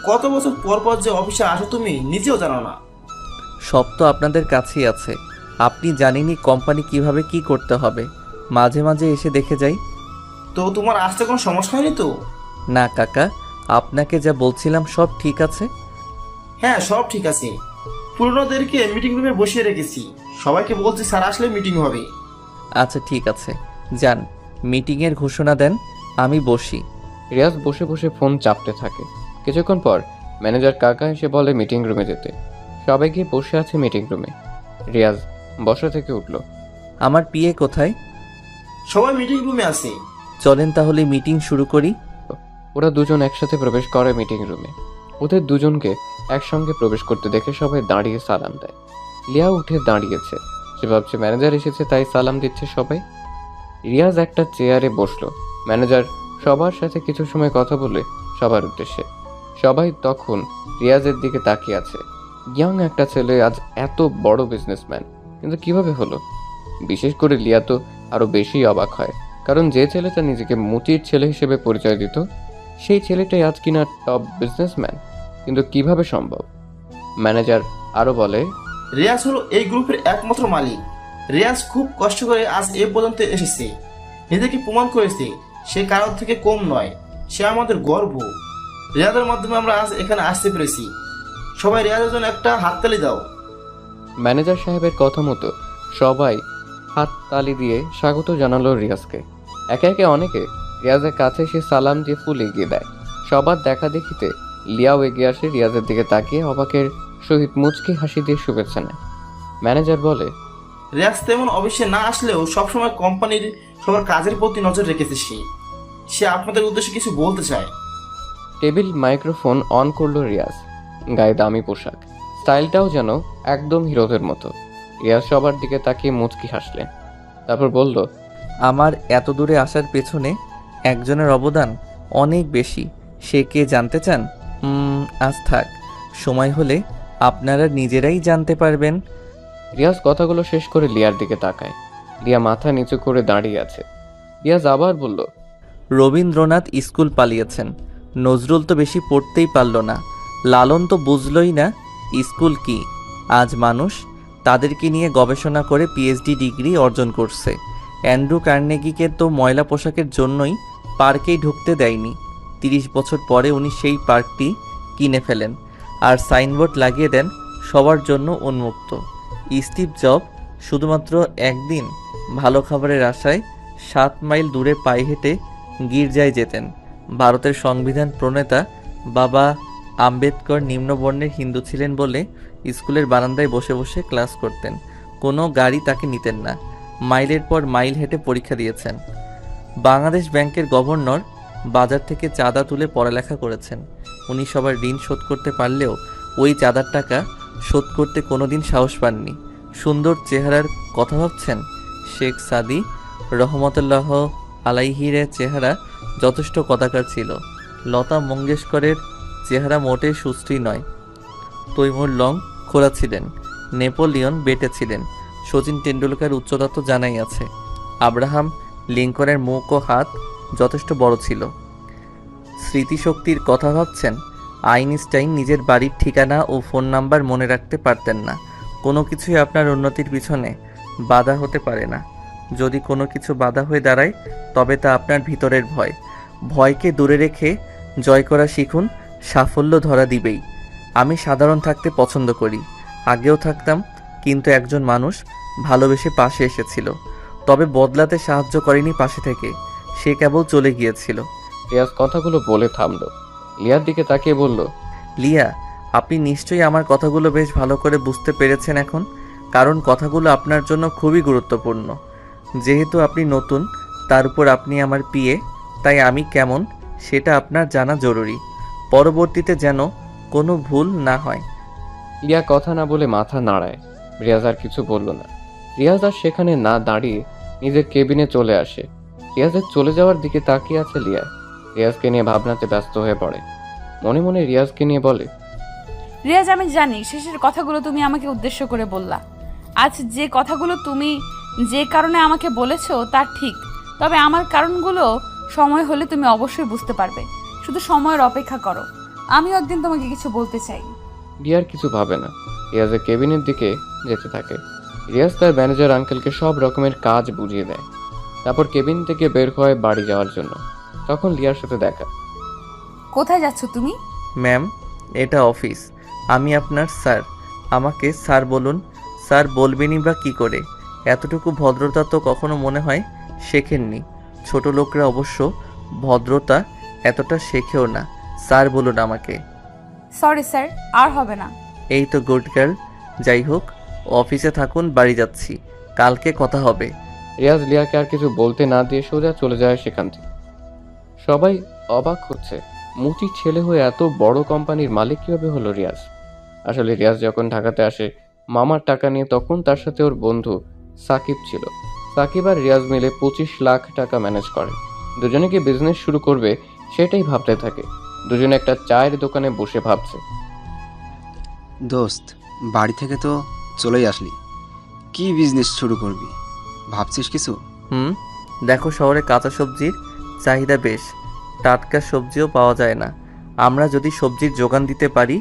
কত বছর পর পর যে অফিসে আসো তুমি নিজেও জানো না। সব তো আপনাদের কাছেই আছে। আপনি জানেনই কোম্পানি কিভাবে কি করতে হবে। মাঝে মাঝে এসে দেখে যাই। তো তোমার আসতে কোনো সমস্যা হয়নি তো? না কাকা, আপনাকে যা বলছিলাম সব ঠিক আছে। হ্যাঁ, সব ঠিক আছে। পুরনোদেরকে মিটিং রুমে বসিয়ে রেখেছি, সবাইকে বলছি স্যার আসলে মিটিং হবে। আচ্ছা ঠিক আছে, যান মিটিংয়ের ঘোষণা দেন, আমি বসি। রিয়াজ বসে বসে ফোন চাপতে থাকে। কিছুক্ষণ পর ম্যানেজার কাকা এসে বলে মিটিং রুমে যেতে। সবাই গিয়ে বসে আছে মিটিং রুমে। রিয়াজ বসা থেকে উঠল। আমার পিএ কোথায়? সবাই মিটিং রুমে আছে। চলেন তাহলে মিটিং শুরু করি। ওরা দুজন একসাথে প্রবেশ করে মিটিং রুমে। ওদের দুজনকে একসঙ্গে প্রবেশ করতে দেখে সবাই দাঁড়িয়ে সালাম দেয়। লিয়া উঠে দাঁড়িয়েছে। সে ভাবছে ম্যানেজার এসেছে তাই সালাম দিচ্ছে সবাই। রিয়াজ একটা চেয়ারে বসলো। ম্যানেজার সবার সাথে কিছু সময় কথা বলে সবার উদ্দেশ্যে। সবাই তখন রিয়াজের দিকে তাকিয়ে আছে। ইয়াং একটা ছেলে আজ এত বড় বিজনেসম্যান, কিন্তু কিভাবে হলো? বিশেষ করে লিয়া তো আরো বেশি অবাক হয়, কারণ যে ছেলেটা নিজেকে মুচির ছেলে হিসেবে পরিচয় দিত সেই ছেলেটাই আজ কিনা টপ বিজনেসম্যান, কিন্তু কিভাবে সম্ভব? ম্যানেজার আরো বলে, রিয়াজ হলো এই গ্রুপের একমাত্র মালিক। রিয়াজ খুব কষ্ট করে আজ এ পর্যন্ত এসেছে, নিজেকে প্রমাণ করেছে সে কারোর থেকে কম নয়, সে আমাদের গর্ব। রিয়াজের মাধ্যমে আমরা আজ এখানে আসতে পেরেছি। সবাই রিয়াজের জন্য একটা হাততালি দাও। ম্যানেজার সাহেবের কথা মতো সবাই হাত তালি দিয়ে স্বাগত জানালো রিয়াজকে। একে একে অনেকে রিয়াজের কাছে এসে সালাম দিয়ে ফুল এগিয়ে দেয়। সবার দেখা দেখিতে লিয়াও এগিয়ে আসে রিয়াজের দিকে তাকিয়ে অবাকের সহিত মুচকি হাসি দিয়ে শুভেচ্ছা নেয়। ম্যানেজার বলে, রিয়াজ তেমন অবশ্যই না আসলেও সবসময় কোম্পানির সবার কাজের প্রতি নজর রেখেছে সে আপনাদের উদ্দেশ্যে কিছু বলতে চায়। টেবিল মাইক্রোফোন অন করলো রিয়াজ। গায়ে দামি পোশাক, স্টাইলটাও যেন একদম হিরোদের মতো। রিয়াজ সবার দিকে তাকিয়ে মুচকি হাসলেন, তারপর বলল, আমার এত দূরে আসার পেছনে একজনের অবদান অনেক বেশি। সে কে জানতে চান? আজ থাক, সময় হলে আপনারা নিজেরাই জানতে পারবেন। রিয়াজ কথাগুলো শেষ করে লিয়ার দিকে তাকায়। লিয়া মাথা নিচু করে দাঁড়িয়ে আছে। রিয়াজ আবার বলল, রবীন্দ্রনাথ স্কুল পালিয়েছেন, নজরুল তো বেশি পড়তেই পারল না, লালন তো বুঝলই না স্কুল কি। আজ মানুষ তাদেরকে নিয়ে গবেষণা করে পিএইচডি ডিগ্রি অর্জন করছে। অ্যান্ড্রু কার্নেগিকে তো ময়লা পোশাকের জন্যই পার্কেই ঢুকতে দেয়নি। 30 বছর পরে উনি সেই পার্কটি কিনে ফেলেন আর সাইনবোর্ড লাগিয়ে দেন সবার জন্য উন্মুক্ত। স্টিভ জব শুধুমাত্র একদিন ভালো খাবারের আশায় 7 মাইল দূরে পায়ে হেঁটে গির্জায় যেতেন। ভারতের সংবিধান প্রণেতা বাবা আম্বেদকর নিম্নবর্ণের হিন্দু ছিলেন বলে স্কুলের বারান্দায় বসে বসে ক্লাস করতেন। কোনো গাড়ি তাকে নিতেন না। মাইলের পর মাইল হেঁটে পরীক্ষা দিয়েছেন। বাংলাদেশ ব্যাংকের গভর্নর বাজার থেকে চাঁদা তুলে পড়ালেখা করেছেন। উনি সবার ঋণ শোধ করতে পারলেও ওই চাঁদার টাকা শোধ করতে কোনোদিন সাহস পাননি। সুন্দর চেহারার কথা ভাবছেন? শেখ সাদি রহমতুল্লাহ আলাইহির চেহারা যথেষ্ট কদাকার ছিল। লতা মঙ্গেশকরের চেহারা মোটেই সুশ্রী নয়। তৈমুর লং খোলা ছিলেন, নেপোলিয়ন বেটে ছিলেন, শচীন টেন্ডুলকার উচ্চতা তো জানাই আছে। আব্রাহাম লিঙ্কনের মুখ ও হাত যথেষ্ট বড় ছিল। স্মৃতিশক্তির কথা ভাবছেন? আইনস্টাইন নিজের বাড়ির ঠিকানা ও ফোন নাম্বার মনে রাখতে পারতেন না। কোনো কিছুই আপনার উন্নতির পিছনে বাধা হতে পারে না। যদি কোনো কিছু বাধা হয়ে দাঁড়ায় তবে তা আপনার ভিতরের ভয়। ভয়কে দূরে রেখে জয় করা শিখুন, সাফল্য ধরা দিবেই। আমি সাধারণ থাকতে পছন্দ করি, আগেও থাকতাম, কিন্তু একজন মানুষ ভালোবেসে পাশে এসেছিল, তবে বদলাতে সাহায্য করেনি পাশে থেকে, সে কেবল চলে গিয়েছিল। রিয়াজ কথাগুলো বলে থামল। লিয়ার দিকে তাকিয়ে বলল, লিয়া, আপনি নিশ্চয়ই আমার কথাগুলো বেশ ভালো করে বুঝতে পেরেছেন এখন, কারণ কথাগুলো আপনার জন্য খুবই গুরুত্বপূর্ণ। যেহেতু আপনি নতুন, তার উপর আপনি আমার পিএ, তাই আমি কেমন সেটা আপনার জানা জরুরি, পরবর্তীতে যেন কোনো ভুল না হয়। লিয়া কথা না বলে মাথা নাড়ায়। রিয়াজ আর কিছু বলল না। রিয়াজ আর সেখানে না দাঁড়িয়ে নিজের কেবিনে চলে আসে। রিয়াজের চলে যাওয়ার দিকে তাকিয়ে আছে লিয়া। রিয়াজকে নিয়ে ভাবনাতে ব্যস্ত হয়ে পড়ে। মনে মনে রিয়াজকে নিয়ে বলে, রিয়াজ, আমি জানি শেষের কথাগুলো তুমি আমাকে উদ্দেশ্য করে বললা। আজ যে কথাগুলো তুমি যে কারণে আমাকে বলেছো তা ঠিক, তবে আমার কারণগুলো সময় হলে তুমি অবশ্যই বুঝতে পারবে। শুধু সময়ের অপেক্ষা করো। আমিও একদিন তোমাকে কিছু বলতে চাই। রিয়ার কিছু ভাবে না। রিয়াজের কেবিনের দিকে যেতে থাকে। রিয়াজ তার ম্যানেজার আঙ্কেলকে সব রকমের কাজ বুঝিয়ে দেয়। তারপর কেবিন থেকে বের হয় বাড়ি যাওয়ার জন্য। তখন লিয়ার সাথে দেখা। কোথায় যাচ্ছ তুমি? ম্যাম, এটা অফিস, আমি আপনার স্যার, আমাকে স্যার বলুন। স্যার বলবেনই বা কী করে? এতটুকু ভদ্রতা তো কখনো মনে হয় শেখেননি। ছোট লোকরা অবশ্য ভদ্রতা এতটা শেখেও না। স্যার বলুন আমাকে। সরি স্যার, আর হবে না। এই তো গুড গার্ল। যাই হোক, অফিসে থাকুন, বাড়ি যাচ্ছি, কালকে কথা হবে। রিয়াজ লিয়াকে আর কিছু বলতে না দিয়ে সোজা চলে যায় সেখান থেকে। সবাই অবাক হচ্ছে, মুচির ছেলে হয়ে এত বড় কোম্পানির মালিক কিভাবে হলো রিয়াজ। আসলে রিয়াজ যখন ঢাকাতে আসে মামার টাকা নিয়ে, তখন তার সাথে ওর বন্ধু সাকিব ছিল। সাকিব আর রিয়াজ মিলে 25 লাখ টাকা ম্যানেজ করে। দুজনে কি বিজনেস শুরু করবে সেটাই ভাবতে থাকে। দুজনে একটা চায়ের দোকানে বসে ভাবছে। দোস্ত, বাড়ি থেকে তো চলেই আসলি, কি বিজনেস শুরু করবি ভাবছিস কিছু? দেখো, শহরে কাঁচা সবজির চাহিদা বেশ, টাটকা সবজিও পাওয়া যায় না। আমরা যদি সবজির যোগান দিতে পারি,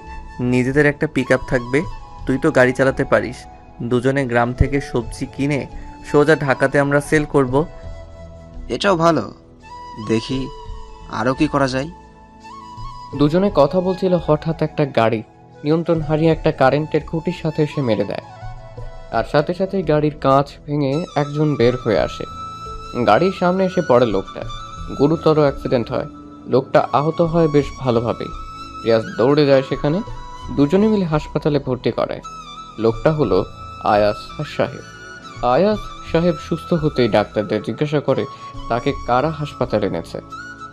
নিজেদের একটা পিকআপ থাকবে, তুই তো গাড়ি চালাতে পারিস, দুজনে গ্রাম থেকে সবজি কিনে সোজা ঢাকাতে আমরা সেল করব। এটাও ভালো, দেখি আরও কি করা যায়। দুজনে কথা বলছিল, হঠাৎ একটা গাড়ি নিয়ন্ত্রণ হারিয়ে একটা কারেন্টের খুঁটির সাথে এসে মেরে দেয়। আর সাথে সাথে গাড়ির কাঁচ ভেঙে একজন বের হয়ে আসে। গাড়ির সামনে এসে পড়ে লোকটা। গুরুতর অ্যাক্সিডেন্ট হয়। লোকটা আহত হয় বেশ ভালোভাবেই। রিয়াজ দৌড়ে যায় সেখানে। দুজনে মিলে হাসপাতালে ভর্তি করায়। লোকটা হলো আয়াস সাহেব। আয়াস সাহেব সুস্থ হতেই ডাক্তারদের জিজ্ঞাসা করে তাকে কারা হাসপাতালে এনেছে।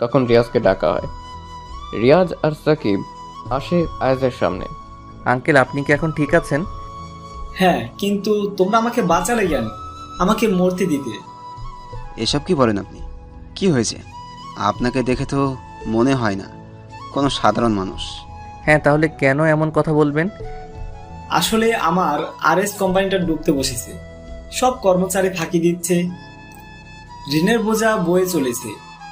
তখন রিয়াজকে ডাকা হয়। রিয়াজ আর সাকিব আসে আয়াজের সামনে। আঙ্কেল, আপনি কি এখন ঠিক আছেন? হ্যাঁ, কিন্তু তোমরা আমাকে বাঁচালে কেন? আমাকে মরতে দিতে। এসব কি বলেন আপনি? কি হয়েছে? আপনাকে দেখে তো মনে হয় না কোনো সাধারণ মানুষ। হ্যাঁ, তাহলে কেন এমন কথা বলবেন? আসলে আমার আরএস কোম্পানিটা ডুবতে বসেছে, সব কর্মচারী ফাঁকি দিচ্ছে, ঋণের বোঝা বয়ে চলেছে,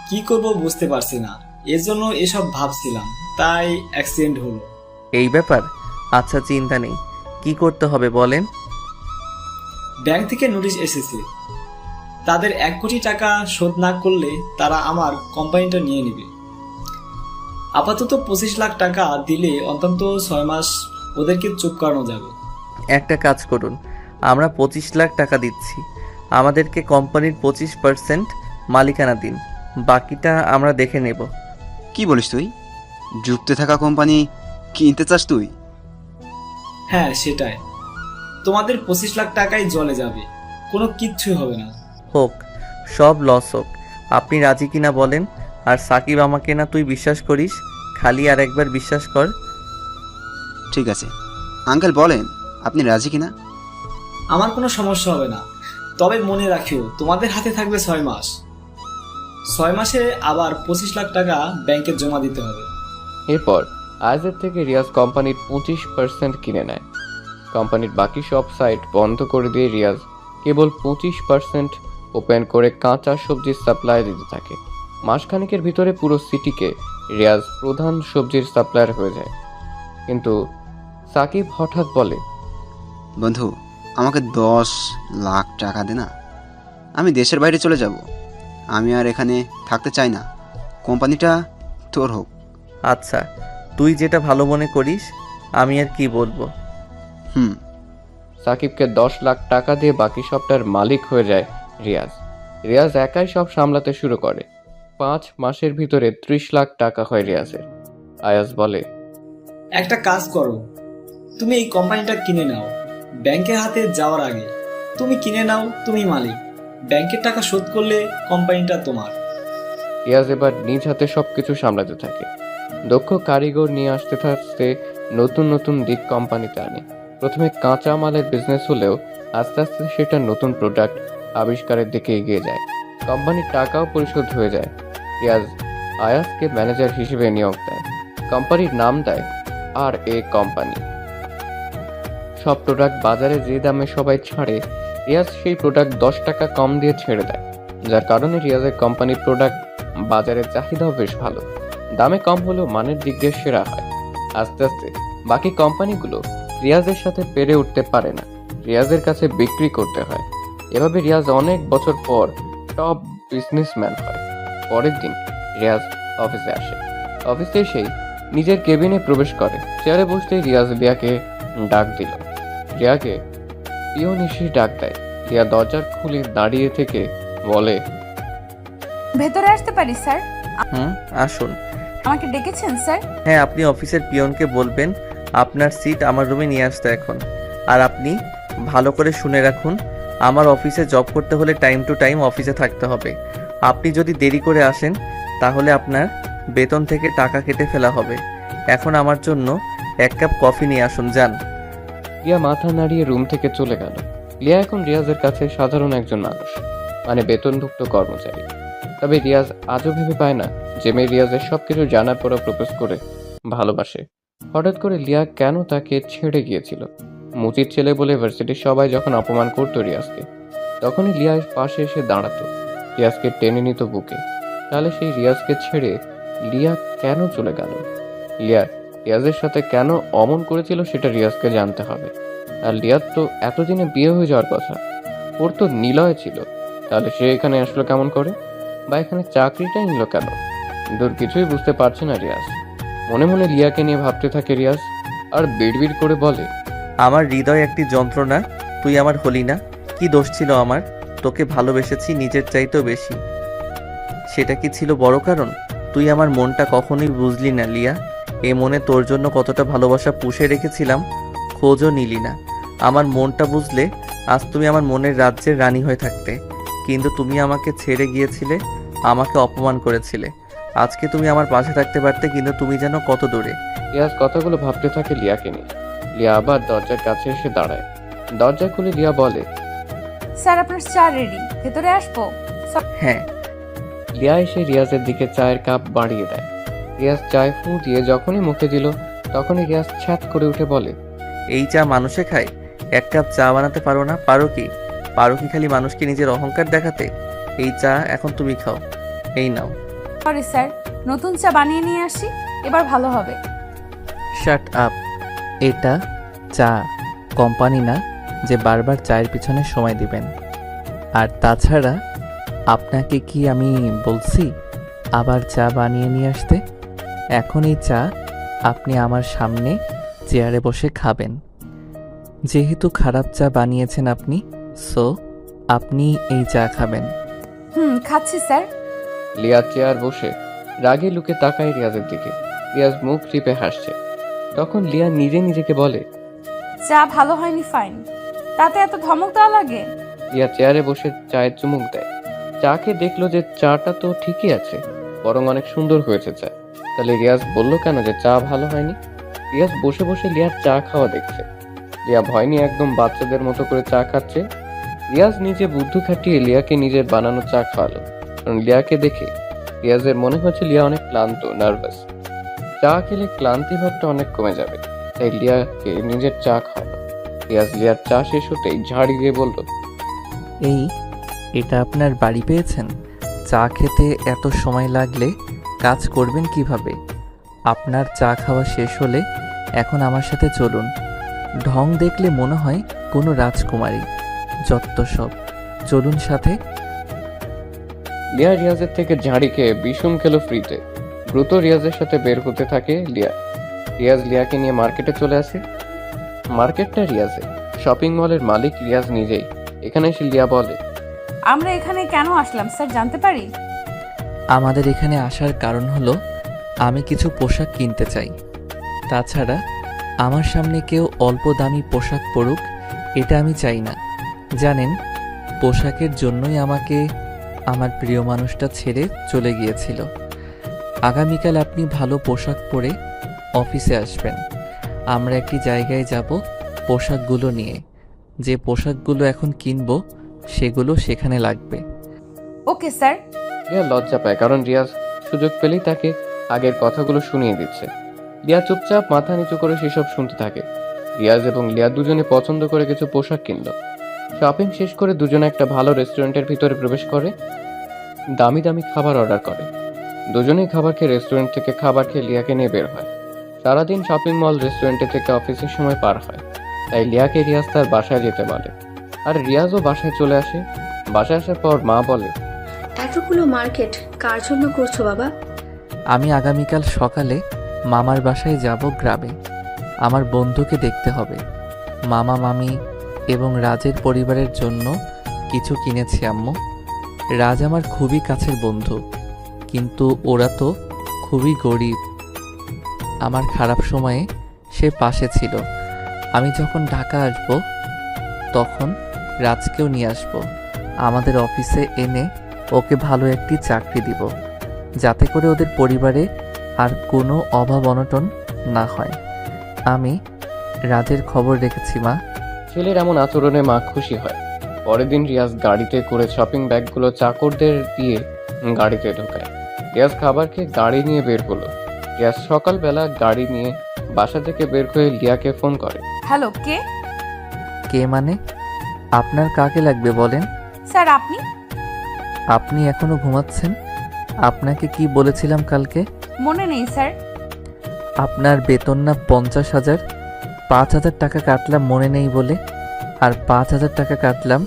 কি করব বুঝতে পারছি না, এজন্য এসব ভাবছিলাম, তাই অ্যাক্সিডেন্ট হলো। এই ব্যাপার? আচ্ছা, চিন্তা নেই। কি করতে হবে বলেন? ব্যাংক থেকে নোটিশ এসেছে, তাদের 1 কোটি টাকা শোধ না করলে তারা আমার কোম্পানিটা নিয়ে নেবে। আপাতত 25 লাখ টাকা দিলে অন্তত 6 মাস ওদেরকে চুপ করানো যাবে। একটা কাজ করুন, আমরা 25 লাখ টাকা দিচ্ছি, আমাদেরকে কোম্পানির 25% মালিকানা দিন, বাকিটা আমরা দেখে নেব। কি বলিস তুই? ডুবতে থাকা কোম্পানি কিনতে চাস তুই? হ্যাঁ সেটাই, তোমাদের 25 লাখ টাকাই জলে যাবে, কোনো কিচ্ছুই হবে না। হোক, সব লস হোক, আপনি রাজি কিনা বলেন। আর সাকিব, আমাকে না তুই বিশ্বাস করিস, খালি আর একবার বিশ্বাস কর। ঠিক আছে আঙ্কেল, বলেন আপনি রাজি কিনা। আমার কোনো সমস্যা হবে না, তবে মনে রাখিও তোমাদের হাতে থাকবে 6 মাস। 6 মাসে আবার 25 লাখ টাকা ব্যাংকে জমা দিতে হবে। এরপর আয়াজের থেকে রিয়াজ কোম্পানির 25% কিনে নেয়। কোম্পানির বাকি সব সাইট বন্ধ করে দিয়ে রিয়াজ কেবল 25% ওপেন করে কাঁচা সবজির সাপ্লাই দিতে থাকে। মাসখানেকের ভিতরে পুরো সিটিকে রিয়াজ প্রধান সবজির সাপ্লায়ার হয়ে যায়। কিন্তু সাকিব হঠাৎ বলে, বন্ধু আমাকে 10 লাখ টাকা দে না, আমি দেশের বাইরে চলে যাব, আমি আর এখানে থাকতে চাই না, কোম্পানিটা তোর হোক। আচ্ছা, তুই যেটা ভালো মনে করিস, আমি আর কি বলবো। হুম। সাকিবকে 10 লাখ টাকা দিয়ে বাকি সবটার মালিক হয়ে যায় রিয়াজ। রিয়াজ একাই সব সামলাতে শুরু করে। 5 মাসের ভিতরে 30 লাখ টাকা হয় রিয়াজের। আয়াজ বলে, একটা কাজ করো, তুমি এই কোম্পানিটা কিনে নাও, ব্যাংকের হাতে যাওয়ার আগে তুমি কিনে নাও, তুমি মালিক, ব্যাংকের টাকা শোধ করলে কোম্পানিটা তোমার। রিয়াজ এবার নিজ হাতে সবকিছু সামলাতে থাকে। দক্ষ কারিগর নিয়ে আসতে থাকতে নতুন নতুন দিক কোম্পানিতে আনে। প্রথমে কাঁচা মালের বিজনেস হলেও আস্তে আস্তে সেটা নতুন প্রোডাক্ট আবিষ্কারের দিকে এগিয়ে যায়। কোম্পানির টাকাও পরিশোধ হয়ে যায়। রিয়াজ আয়াজকে ম্যানেজার হিসেবে নিয়োগ দেয়। কোম্পানির নাম দেয় আর এ কোম্পানি। সব প্রোডাক্ট বাজারে যে দামে সবাই ছাড়ে, রিয়াজ সেই প্রোডাক্ট 10 টাকা কম দিয়ে ছেড়ে দেয়, যার কারণে রিয়াজের কোম্পানির প্রোডাক্ট বাজারের চাহিদাও বেশ ভালো। দামে কম হলেও মানের দিক দিয়ে সেরা হয়। আস্তে আস্তে বাকি কোম্পানিগুলো রিয়াজের সাথে পেরে উঠতে পারে না, রিয়াজের কাছে বিক্রি করতে হয়। এভাবে রিয়াজ অনেক বছর পর টপ বিজনেসম্যান হয়। পরের দিন রিয়াজ অফিসে আসে। অফিসে এসেই নিজের কেবিনে প্রবেশ করে। চেয়ারে বসতেই রিয়াজ লিয়াকে ডাক দিল। রিয়াকে পিয়ন এসে ডাক দেয়। রিয়া দরজার খুলে দাঁড়িয়ে থেকে বলে, ভেতরে আসতে পারি স্যার? আসুন। আমাকে ডেকেছেন স্যার? হ্যাঁ, আপনি অফিসের পিয়নকে বলবেন আপনার সিট আমার রুমে নিয়ে আসতে এখন। আর আপনি ভালো করে শুনে রাখুন, আমার অফিসে জব করতে হলে টাইম টু টাইম অফিসে থাকতে হবে। আপনি যদি দেরি করে আসেন তাহলে আপনার বেতন থেকে টাকা কেটে ফেলা হবে। এখন আমার জন্য 1 কাপ কফি নিয়ে আসুন, যান। রিয়া মাথা নাড়িয়ে রুম থেকে চলে গেল। লিয়া এখন রিয়াজের কাছে সাধারণ একজন মানুষ, মানে বেতনভুক্ত কর্মচারী। তবে রিয়াজ আজও ভেবে পায় না যে মেয়ে রিয়াজের সবকিছু জানার পরও প্রপোজ করে ভালোবাসে। হঠাৎ করে লিয়া কেন তাকে ছেড়ে গিয়েছিল? মুচির ছেলে বলে ভার্সিটির সবাই যখন অপমান করতো রিয়াজকে, তখনই লিয়ার পাশে এসে দাঁড়াতো, রিয়াজকে টেনে নিত বুকে। তাহলে সেই রিয়াজকে ছেড়ে লিয়া কেন চলে গেল? লিয়া রিয়াজের সাথে কেন অমন করেছিল সেটা রিয়াজকে জানতে হবে। আর লিয়ার তো এতদিনে বিয়ে হয়ে যাওয়ার কথা, ওর তো নিলয় ছিল, তাহলে সে এখানে আসলো কেমন করে? বা এখানে চাকরিটাই নিল কেন? দূর কিছুই বুঝতে পারছে না রিয়াজ। মনে মনে লিয়াকে নিয়ে ভাবতে থাকে রিয়াজ, আর বিড়বিড় করে বলে, আমার হৃদয় একটি যন্ত্রণা, তুই আমার হলি না। কি দোষ ছিল আমার? তোকে ভালোবেসেছি নিজের চাইতেও বেশি। সেটা কি ছিল বড় কারণ? তুই আমার মনটা কখনোই বুঝলি না লিয়া। এ মনে তোর জন্য কতটা ভালোবাসা পুষে রেখেছিলাম, খোঁজও নিলি না। আমার মনটা বুঝলে আজ তুমি আমার মনের রাজ্যের রানী হয়ে থাকতে। কিন্তু তুমি আমাকে ছেড়ে গিয়েছিলে, আমাকে অপমান করেছিলে। আজকে তুমি আমার পাশে থাকতে পারতে, কিন্তু তুমি যেন কত দূরে। রিয়াজ কথাগুলো ভাবতে থাকে লিয়াকে নিয়ে। লিয়া আবার দরজার কাছে এসে দাঁড়ায়। দরজা খুলে লিয়া বলে, স্যার আপনার চা রেডি, ভেতরে আসবো? হ্যাঁ। লিয়া এসে রিয়াজের দিকে চায়ের কাপ বাড়িয়ে দেয়। রিয়াজ চায় ফু দিয়ে যখনই মুখে দিল, তখনই রিয়াজ ছ্যাত করে উঠে বলে, এই চা মানুষে খায়? এক কাপ চা বানাতে পারো না? পারো কি খালি মানুষকে নিজের অহংকার দেখাতে? এই চা এখন তুমি খাও, এই নাও। সরি স্যার, নতুন চা বানিয়ে নিয়ে আসি, এবার ভালো হবে। Shut up. এটা চা, কোম্পানি না যে বারবার চায়ের পিছনে সময় দিবেন। আর তাছাড়া আপনাকে কি আমি বলছি আবার চা বানিয়ে নিয়ে আসতে? এখন এই চা আপনি আমার সামনে চেয়ারে বসে খাবেন। যেহেতু খারাপ চা বানিয়েছেন আপনি, সো আপনি এই চা খাবেন। খাচ্ছি স্যার। লিয়া চেয়ার বসে রাগে লুকে তাকায় রিয়াজের দিকে। রিয়াজ মুখ টিপে হাসছে। তখন লিয়া নিজে নিজেকে বলে, চা ভালো হয়নি ফাইন, তাতে এত ধমক দেওয়া লাগে? লিয়া চেয়ারে বসে চায়ের চুমুক দেয়। চা খেয়ে দেখলো যে চাটা তো ঠিকই আছে, বরং অনেক সুন্দর হয়েছে চা। তাহলে রিয়াজ বলল কেন যে চা ভালো হয়নি? রিয়াজ বসে বসে লিয়ার চা খাওয়া দেখছে। লিয়া ভয় নিয়ে একদম বাচ্চাদের মতো করে চা খাচ্ছে। রিয়াজ নিজে বুদ্ধি খাটিয়ে লিয়াকে নিজের বানানো চা খাওয়ালো। কারণ লিয়াকে দেখে রিয়াজের মনে হচ্ছে লিয়া অনেক ক্লান্ত, নার্ভাস। চা খেলে ক্লান্তি ভাবটা অনেক কমে যাবে, তাই লিয়াকে নিজের চা খাওয়ালো। রিয়াজ লিয়ার চা শেষ হতেই ঝাড়ি দিয়ে বলল, এটা আপনার বাড়ি পেয়েছেন? চা খেতে এত সময় লাগলে কাজ করবেন কিভাবে? আপনার চা খাওয়া শেষ হলে এখন আমার সাথে চলুন। ঢং দেখলে মনে হয় কোনো রাজকুমারী, যত সব। চলুন সাথে। লিয়া রিয়াজের থেকে ঝাড়ি খেয়ে বিষম খেলো ফ্রিতে। দ্রুত রিয়াজের সাথে বের হতে থাকে লিয়া। রিয়াজ লিয়াকে নিয়ে মার্কেটে চলে আসে। মার্কেটটা রিয়াজের, শপিং মলের মালিক রিয়াজ নিজেই। এখানে এসে লিয়া বলে, আমরা এখানে কেন আসলাম স্যার, জানতে পারি? আমাদের এখানে আসার কারণ হলো আমি কিছু পোশাক কিনতে চাই। তাছাড়া আমার সামনে কেউ অল্প দামি পোশাক পরুক, এটা আমি চাই না। জানেন, পোশাকের জন্যই আমাকে আমার প্রিয় মানুষটা ছেড়ে চলে গিয়েছিল। আগামীকাল আপনি ভালো পোশাক পরে অফিসে আসবেন। আমরা একটি জায়গায় যাব পোশাকগুলো নিয়ে। যে পোশাকগুলো এখন কিনবো সেগুলো সেখানে লাগবে। Okay sir. লিয়া লজ্জা পায়, কারণ রিয়াজ সুযোগ পেলেই তাকে আগের কথাগুলো শুনিয়ে দিচ্ছে। লিয়া চুপচাপ মাথা নিচু করে সেসব শুনতে থাকে। রিয়াজ এবং লিয়া দুজনে পছন্দ করে কিছু পোশাক কিনলো। শপিং শেষ করে দুজনে একটা ভালো রেস্টুরেন্টের ভিতরে প্রবেশ করে দামি দামি খাবার অর্ডার করে। দুজনেই খাবার খেয়ে রেস্টুরেন্ট থেকে খাবার খেয়ে লিয়াকে নিয়ে বের হয়। সারাদিন শপিং মল রেস্টুরেন্টে থেকে অফিসের সময় পার হয়, তাই লিয়াকে রিয়াজ তার বাসায় যেতে বলে। আর রিয়াজও বাসায় চলে আসে। বাসায় আসার পর মা বলে, এতগুলো মার্কেট কার জন্য করছো বাবা? আমি আগামীকাল সকালে মামার বাসায় যাব গ্রামে। আমার বন্ধুকে দেখতে হবে। মামা মামি এবং রাজের পরিবারের জন্য কিছু কিনেছি আম্মু। রাজ আমার খুবই কাছের বন্ধু, কিন্তু ওরা তো খুবই গরিব। আমার খারাপ সময়ে সে পাশে ছিল। আমি যখন ঢাকা আসব তখন রাজকেও নিয়ে আসব। আমাদের অফিসে এনে ওকে ভালো একটি চাকরি দিব, যাতে করে ওদের পরিবারে আর কোনো অভাব অনটন না হয়। আমি রাজের খবর রেখেছি মা। ছেলের এমন আচরণে মা খুশি হয়। পরের দিন রিয়াজ গাড়িতে করে শপিং ব্যাগগুলো চাকরদের দিয়ে গাড়িতে ঢোকায়। রিয়াজ খাবার খেয়ে গাড়ি নিয়ে বের হলো। রিয়াজ সকালবেলা গাড়ি নিয়ে বাসা থেকে বের হয়ে লিয়াকে ফোন করে। হ্যালো, কে? কে মানে? আপনার কাকে লাগবে বলেন? স্যার আপনি? আপনি এখনো ঘুমাচ্ছেন? আপনাকে কি বলেছিলাম কালকে? মনে নেই স্যার। আপনার বেতন না 50,000? 5,000 টাকা কাটলাম মনে নেই বলে, আর 5,000 টাকা কাটলাম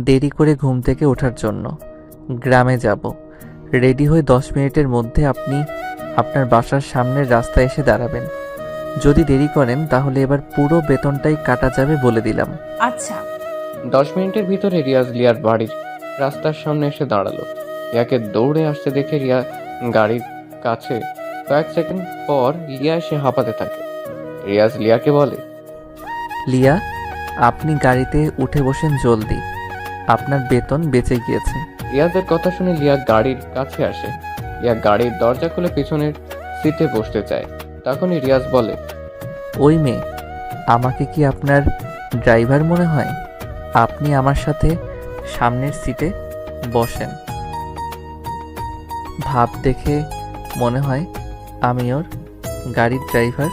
দেরি করে ঘুম থেকে ওঠার জন্য। গ্রামে যাব, রেডি হয়ে 10 মিনিটের মধ্যে আপনি আপনার বাসার সামনের রাস্তায় এসে দাঁড়াবেন। যদি দেরি করেন তাহলে এবার পুরো বেতনটাই কাটা যাবে বলে দিলাম। আচ্ছা। 10 মিনিটের ভিতরে রিয়াজ লিয়ার বাড়ির রাস্তার সামনে এসে দাঁড়ালো। লিয়াকে দৌড়ে আসতে দেখে রিয়া গাড়ির কাছে। কয়েক সেকেন্ড পর লিয়া এসে হাঁপাতে থাকে। রিয়াজ লিয়াকে বলে, লিয়া, আপনি গাড়িতে উঠে বসেন জলদি, আপনার বেতন বেঁচে গিয়েছে। রিয়াজের কথা শুনে লিয়া গাড়ির কাছে আসে। লিয়া গাড়ির দরজা খুলে পিছনের সিটে বসতে চায়। তখনই রিয়াজ বলে, ওই মেয়ে, আমাকে কি আপনার ড্রাইভার মনে হয়? আপনি আমার সাথে সামনের সিটে বসেন। ভাব দেখে মনে হয় আমি ওর গাড়ির ড্রাইভার।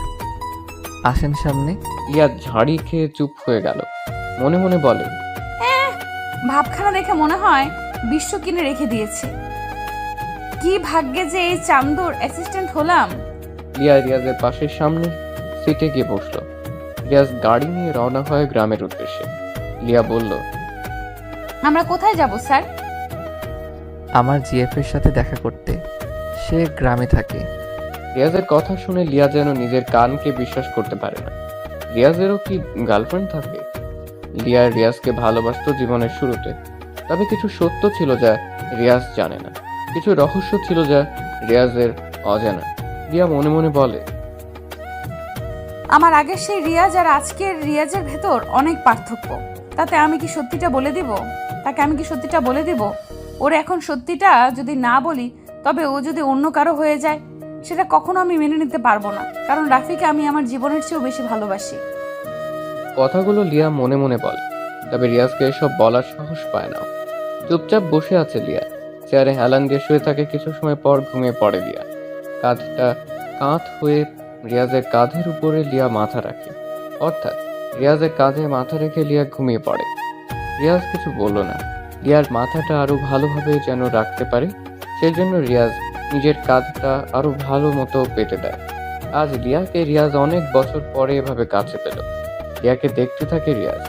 আসেন সামনে। লিয়া ঝাড়ি খেয়ে চুপ হয়ে গেল। মনে মনে বলে, ভাবখানা দেখে মনে হয় বিশ্ব কিনে রেখে দিয়েছে। কি ভাগ্যে যে এই চান্দুর অ্যাসিস্ট্যান্ট হলাম। লিয়া রিয়াজের পাশের সামনে সিটে গিয়ে বসলো। রিয়াজ গাড়ি নিয়ে রওনা হয় গ্রামের উদ্দেশ্যে। লিয়া বলল, আমরা কোথায় যাব স্যার? আমার জিএফের সাথে দেখা করতে, সে গ্রামে থাকে। রিয়াজের কথা শুনে লিয়া যেন নিজের কানকে বিশ্বাস করতে পারে না। রিয়াজেরও কি গার্লফ্রেন্ড থাকে? লিয়া রিয়াজকে ভালোবাসতো জীবনের শুরুতে, তবে কিছু সত্য ছিল যা রিয়াজ জানে না, কিছু রহস্য ছিল যা রিয়াজের অজানা। লিয়া মনে মনে বলে, আমার আগের সেই রিয়াজ আর আজকের রিয়াজের ভেতর অনেক পার্থক্য। তাতে আমি কি সত্যিটা বলে দিব? তাকে আমি কি সত্যিটা বলে দিব? ওর এখন সত্যিটা যদি না বলি, তবে ও যদি অন্য কারো হয়ে যায়, সেটা কখনো আমি মেনে নিতে পারবো না। কারণ রাফিকে আমি আমার জীবনের চেয়েও বেশি ভালোবাসি। কথাগুলো লিয়া মনে মনে বলে, তবে রিয়াজকে এসব বলার সাহস পায় না। চুপচাপ বসে আছে লিয়া, চেয়ারে হেলান দিয়ে শুয়ে থাকে। কিছু সময় পর ঘুমিয়ে পড়ে লিয়া। কাঁধটা কাঁধ হয়ে রিয়াজের কাঁধের উপরে লিয়া মাথা রাখে, অর্থাৎ রিয়াজের কাঁধে মাথা রেখে লিয়া ঘুমিয়ে পড়ে। রিয়াজ কিছু বলল না। লিয়ার মাথাটা আরো ভালোভাবে যেন রাখতে পারে, সেই জন্য রিয়াজ নিজের কাঁধটা আরো ভালো মতো পেতে দেয়। আজ লিয়াকে রিয়াজ অনেক বছর পরে এভাবে কাছে পেল। লিয়াকে দেখতে থাকে রিয়াজ।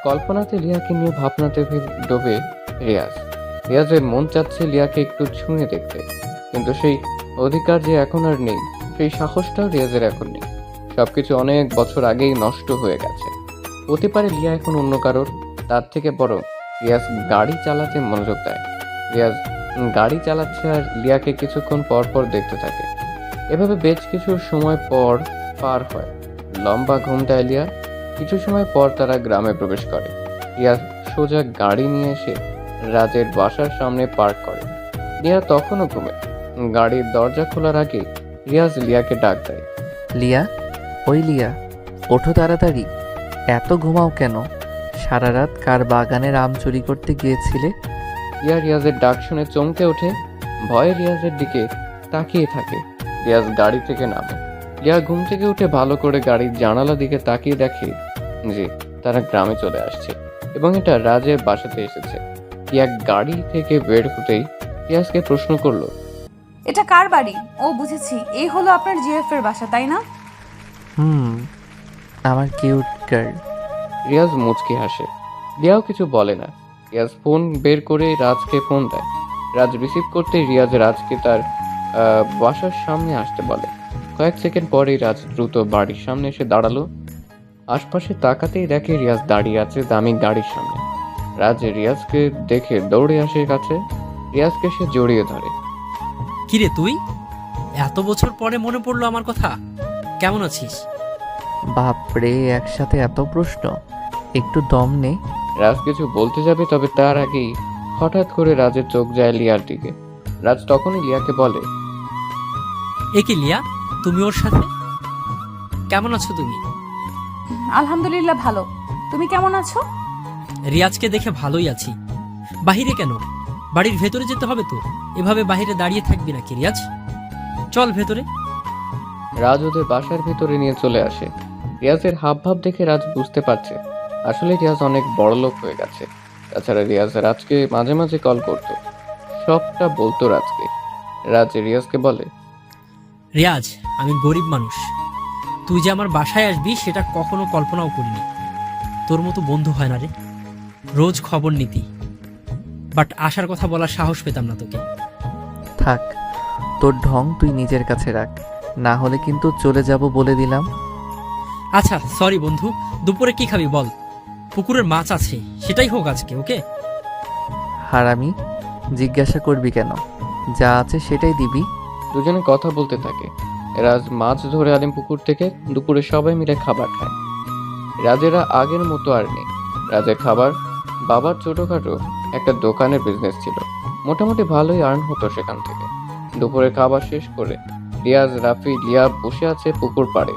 কল্পনাতে লিয়াকে নিয়ে ভাবনাতে ডোবে রিয়াজ। রিয়াজের মন চাচ্ছে লিয়াকে একটু ছুঁয়ে দেখতে, কিন্তু সেই অধিকার যে এখন আর নেই, সেই সাহসটাও রিয়াজের এখন নেই। সবকিছু অনেক বছর আগেই নষ্ট হয়ে গেছে। হতে পারে লিয়া এখন অন্য কারোর। তার থেকে বরং রিয়াজ গাড়ি চালাতে মনোযোগ দেয়। রিয়াজ গাড়ি চালাচ্ছে আর লিয়াকে কিছুক্ষণ পর পর দেখতে থাকে। এভাবে বেশ কিছু সময় পর পার হয়। লম্বা ঘুম দেয় লিয়া। কিছু সময় পর তারা গ্রামে প্রবেশ করে। রিয়াজ সোজা গাড়ি নিয়ে এসে রাজের বাসার সামনে পার্ক করে। লিয়া তখনও ঘুমে। গাড়ির দরজা খোলার আগে রিয়াজ লিয়াকে ডাক দেয়, লিয়া, ওই লিয়া, ওঠো তাড়াতাড়ি। এত ঘুমাও কেন? সারা রাত কার বাগানের আম চুরি করতে গিয়েছিলে? লিয়া রিয়াজের ডাক শুনে চমকে ওঠে, ভয়ে রিয়াজের দিকে তাকিয়ে থাকে। রিয়াজ গাড়ি থেকে নামে। লিয়া ঘুম থেকে উঠে ভালো করে গাড়ির জানালা দিকে তাকিয়ে দেখে যে তারা গ্রামে চলে আসছে এবং এটা রাজের বাসাতে এসেছে। লিয়া গাড়ি থেকে বের হতেই রিয়াজকে প্রশ্ন করলো, এটা কার বাড়ি? ও বুঝেছি, এই হলো আপনার জিএফ এর বাসা, তাই না? আমার কিউট গার্ল। রিয়াজ মুচকি হাসে। লিয়াও কিছু বলে না। রিয়াজ ফোন বের করে রাজকে ফোন দেয়। রাজ রিসিভ করতে রিয়াজ রাজকে তার বাসার সামনে আসতে বলে। কয়েক সেকেন্ড পরেই রাজ দ্রুত বাড়ির সামনে এসে দাঁড়ালো। আশপাশে তাকাতেই দেখে রিয়াজ দাঁড়িয়ে আছে দামি গাড়ির সামনে। রাজ রিয়াজকে দেখে দৌড়ে আসে কাছে। রিয়াজকে সে জড়িয়ে ধরে। কিরে তুই? এত বছর পরে মনে পড়লো আমার কথা। কেমন আছিস? বাপরে, একসাথে এত প্রশ্ন, একটু দম নে। রাজ কিছু বলতে যাবে, তবে তার আগেই হঠাৎ করে রাজের চোখ যায় লিয়ার দিকে। রাজ তখনই লিয়াকে বলে, এ কি লিয়া, তুমি ওর সাথে? কেমন আছো তুমি? আলহামদুলিল্লাহ ভালো। তুমি কেমন আছো? রিয়াজকে দেখে ভালোই আছি। বাহিরে কেন? বাড়ির ভেতরে যেতে হবে তো। এভাবে বাহিরে দাঁড়িয়ে থাকবি নাকি রিয়াজ? চল ভেতরে। রাজ ওদের বাসার ভেতরে নিয়ে চলে আসে। রিয়াজের হাবভাব দেখে রাজ বুঝতে পারছে আসলে রিয়াজ অনেক বড় লোক হয়ে গেছে। তাছাড়া রিয়াজ রাজকে মাঝে মাঝে কল করতো, সবটা বলতো রাজকে। রাজ রিয়াজকে বলে, রিয়াজ, আমি গরিব মানুষ। তুই যে আমার বাসায় আসবি সেটা কখনো কল্পনাও করিনি। তোর মতো বন্ধু হয় না রে, রোজ খবর নিতি, বাট আসার কথা বলার সাহস পেতাম না তোকে। থাক, তোর ঢং তুই নিজের কাছে রাখ, না হলে কিন্তু চলে যাব বলে দিলাম। আচ্ছা সরি বন্ধু, দুপুরে কি খাবি বল? পুকুরের মাছ আছে, সেটাই হোক আজকে, ওকে? হারামি, জিজ্ঞাসা করবি কেন? যা আছে সেটাই দিবি। দুজনে কথা বলতে থাকে। রাজ মাছ ধরে আনেন পুকুর থেকে। দুপুরে সবাই মিলে খাবার খায়। রাজেরা আগের মতো আর নেই। রাজের খাবার বাবার ছোটখাটো একটা দোকানের বিজনেস ছিল, মোটামুটি ভালোই আর্ন হতো সেখান থেকে। দুপুরে খাবার শেষ করে রিয়াজ, রাফি, লিয়া বসে আছে পুকুর পাড়ে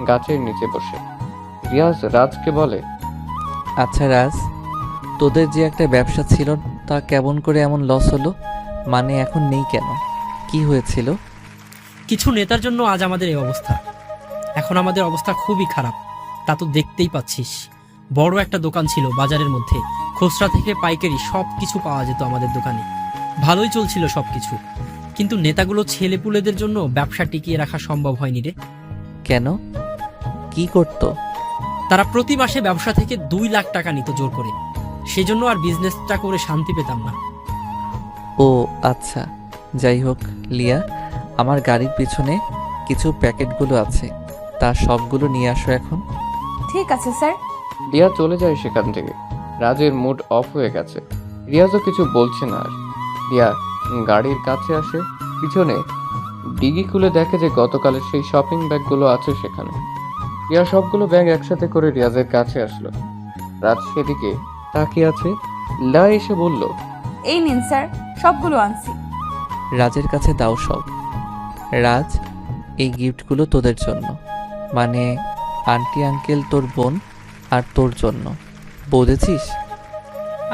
গাছের নিচে বসে। রিয়াজ রাজকে বলে, আচ্ছা রাজ, তোদের যে একটা ব্যবসা ছিল তা কেমন করে এমন লস হলো? মানে এখন নেই কেন? কি হয়েছিল? কিছু নেতার জন্য আজ আমাদের এই অবস্থা। এখন এখন আমাদের অবস্থা খুবই খারাপ, তা তো দেখতেই পাচ্ছিস। বড় একটা দোকান ছিল বাজারের মধ্যে, খুচরা থেকে পাইকারি সব কিছু পাওয়া যেত আমাদের দোকানে। ভালোই চলছিল সব কিছু, কিন্তু নেতাগুলো ছেলেপুলেদের জন্য ব্যবসা টিকিয়ে রাখা সম্ভব হয়নি রে। কেন? কি করতো? তারা প্রতি মাসে ব্যবসা থেকে 2 লাখ টাকা নিত জোর করে, সেজন্য আর বিজনেসটা করে শান্তি পেতাম না। ও আচ্ছা, যাই হোক লিয়া, আমার গাড়ির পিছনে কিছু প্যাকেটগুলো আছে, তার সবগুলো নিয়ে আসো এখন। ঠিক আছে স্যার। রিয়া চলে যায় সেখান থেকে। রাজের মুড অফ হয়ে গেছে। রিয়াজও কিছু বলছে না আর। রিয়া গাড়ির কাছে আসে, পিছনে ডিগি খুলে দেখে যে গতকালের সেই শপিং ব্যাগগুলো আছে সেখানে। রিয়া সবগুলো ব্যাগ একসাথে করে রিয়াজের কাছে আসলো। রাজ সেদিকে তাকিয়ে আছে। লা এসে বলল, এই নিন স্যার, সবগুলো আনছি। রাজের কাছে দাও সব। রাজ, এই গিফটগুলো তোদের জন্য, মানে আন্টি আঙ্কেল, তোর বোন আর তোর জন্য, বুঝেছিস?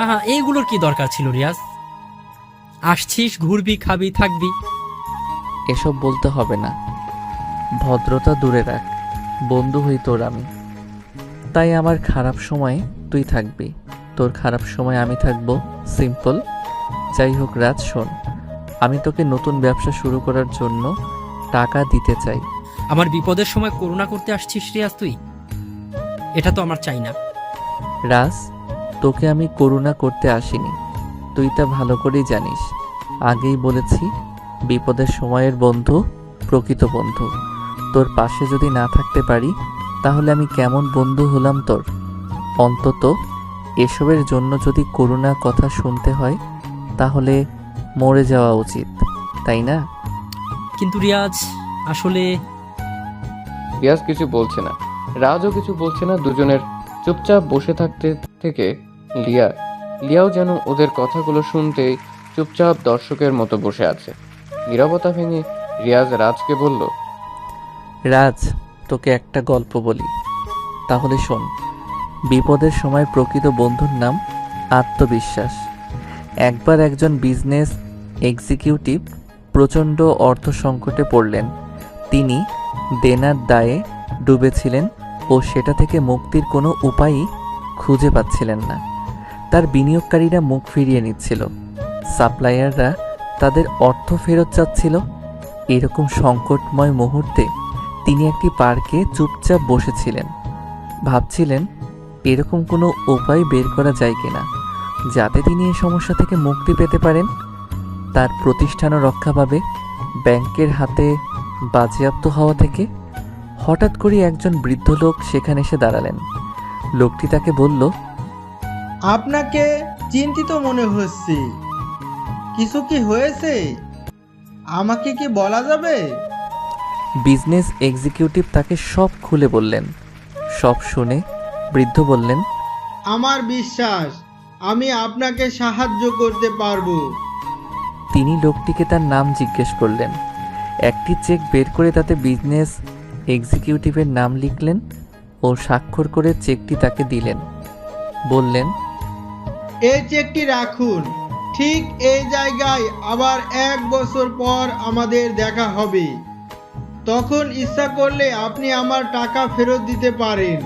আহা, এইগুলোর কি দরকার ছিল রিয়াজ? আসছিস, ঘুরবি, খাবি, থাকবি। এসব বলতে হবে না, ভদ্রতা দূরে রাখ, বন্ধু হই তোর আমি। তাই আমার খারাপ সময়ে তুই থাকবি, তোর খারাপ সময় আমি থাকবো, সিম্পল। যাই হোক রাজ, শোন, আমি তোকে নতুন ব্যবসা শুরু করার জন্য টাকা দিতে চাই। আমার বিপদের সময় করুণা করতে আসছিস রিয়াজ তুই? এটা তো আমার চাই না। রাজ, তোকে আমি করুণা করতে আসিনি, তুই তা ভালো করেই জানিস। আগেই বলেছি, বিপদের সময়ের বন্ধু প্রকৃত বন্ধু। তোর পাশে যদি না থাকতে পারি, তাহলে আমি কেমন বন্ধু হলাম তোর? অন্তত এসবের জন্য যদি করুণা কথা শুনতে হয়, তাহলে মরে যাওয়া উচিত, তাই না? কিন্তু রিয়াজ, আসলে রিয়াজ কিছু বলছে না, রাজও কিছু বলছে না। দুজনের চুপচাপ বসে থাকতে থেকে লিয়াও যেন ওদের কথাগুলো শুনতে চুপচাপ দর্শকের মতো বসে আছে। নীরবতা ভেঙে রিয়াজ রাজকে বলল, রাজ, তোকে একটা গল্প বলি, তাহলে শোন। বিপদের সময় প্রকৃত বন্ধুর নাম আত্মবিশ্বাস। একবার একজন বিজনেস এক্সিকিউটিভ প্রচণ্ড অর্থ সংকটে পড়লেন। তিনি দেনার দায়ে ডুবেছিলেন ও সেটা থেকে মুক্তির কোনো উপায়ই খুঁজে পাচ্ছিলেন না। তার বিনিয়োগকারীরা মুখ ফিরিয়ে নিচ্ছিল, সাপ্লায়াররা তাদের অর্থ ফেরত চাচ্ছিল। এরকম সংকটময় মুহূর্তে তিনি একটি পার্কে চুপচাপ বসেছিলেন, ভাবছিলেন এরকম কোনো উপায় বের করা যায় কিনা যাতে তিনি এই সমস্যা থেকে মুক্তি পেতে পারেন, তার প্রতিষ্ঠানও রক্ষা পাবে ব্যাংকের হাতে বাজেয়াপ্ত হওয়া থেকে। হঠাৎ করে একজন বৃদ্ধ লোক সেখানে এসে দাঁড়ালেন। লোকটি তাকে বলল, আপনাকে চিন্তিত মনে হচ্ছে, কিছু কি হয়েছে? আমাকে কি বলা যাবে? বিজনেস এক্সিকিউটিভ তাকে সব খুলে বললেন। সব শুনে বৃদ্ধ বললেন, আমার বিশ্বাস আমি আপনাকে সাহায্য করতে পারবো। তিনি লোকটিকে তার নাম জিজ্ঞেস করলেন। একটি চেক বের করে তাতে বিজনেস এক্সিকিউটিভের নাম লিখলেন ও স্বাক্ষর করে চেকটি তাকে দিলেন। বললেন, এই চেকটি রাখুন, ঠিক এই জায়গায় আবার 1 বছর পর আমাদের দেখা হবে। তখন ইচ্ছা করলে আপনি আমার টাকা ফেরত দিতে পারেন।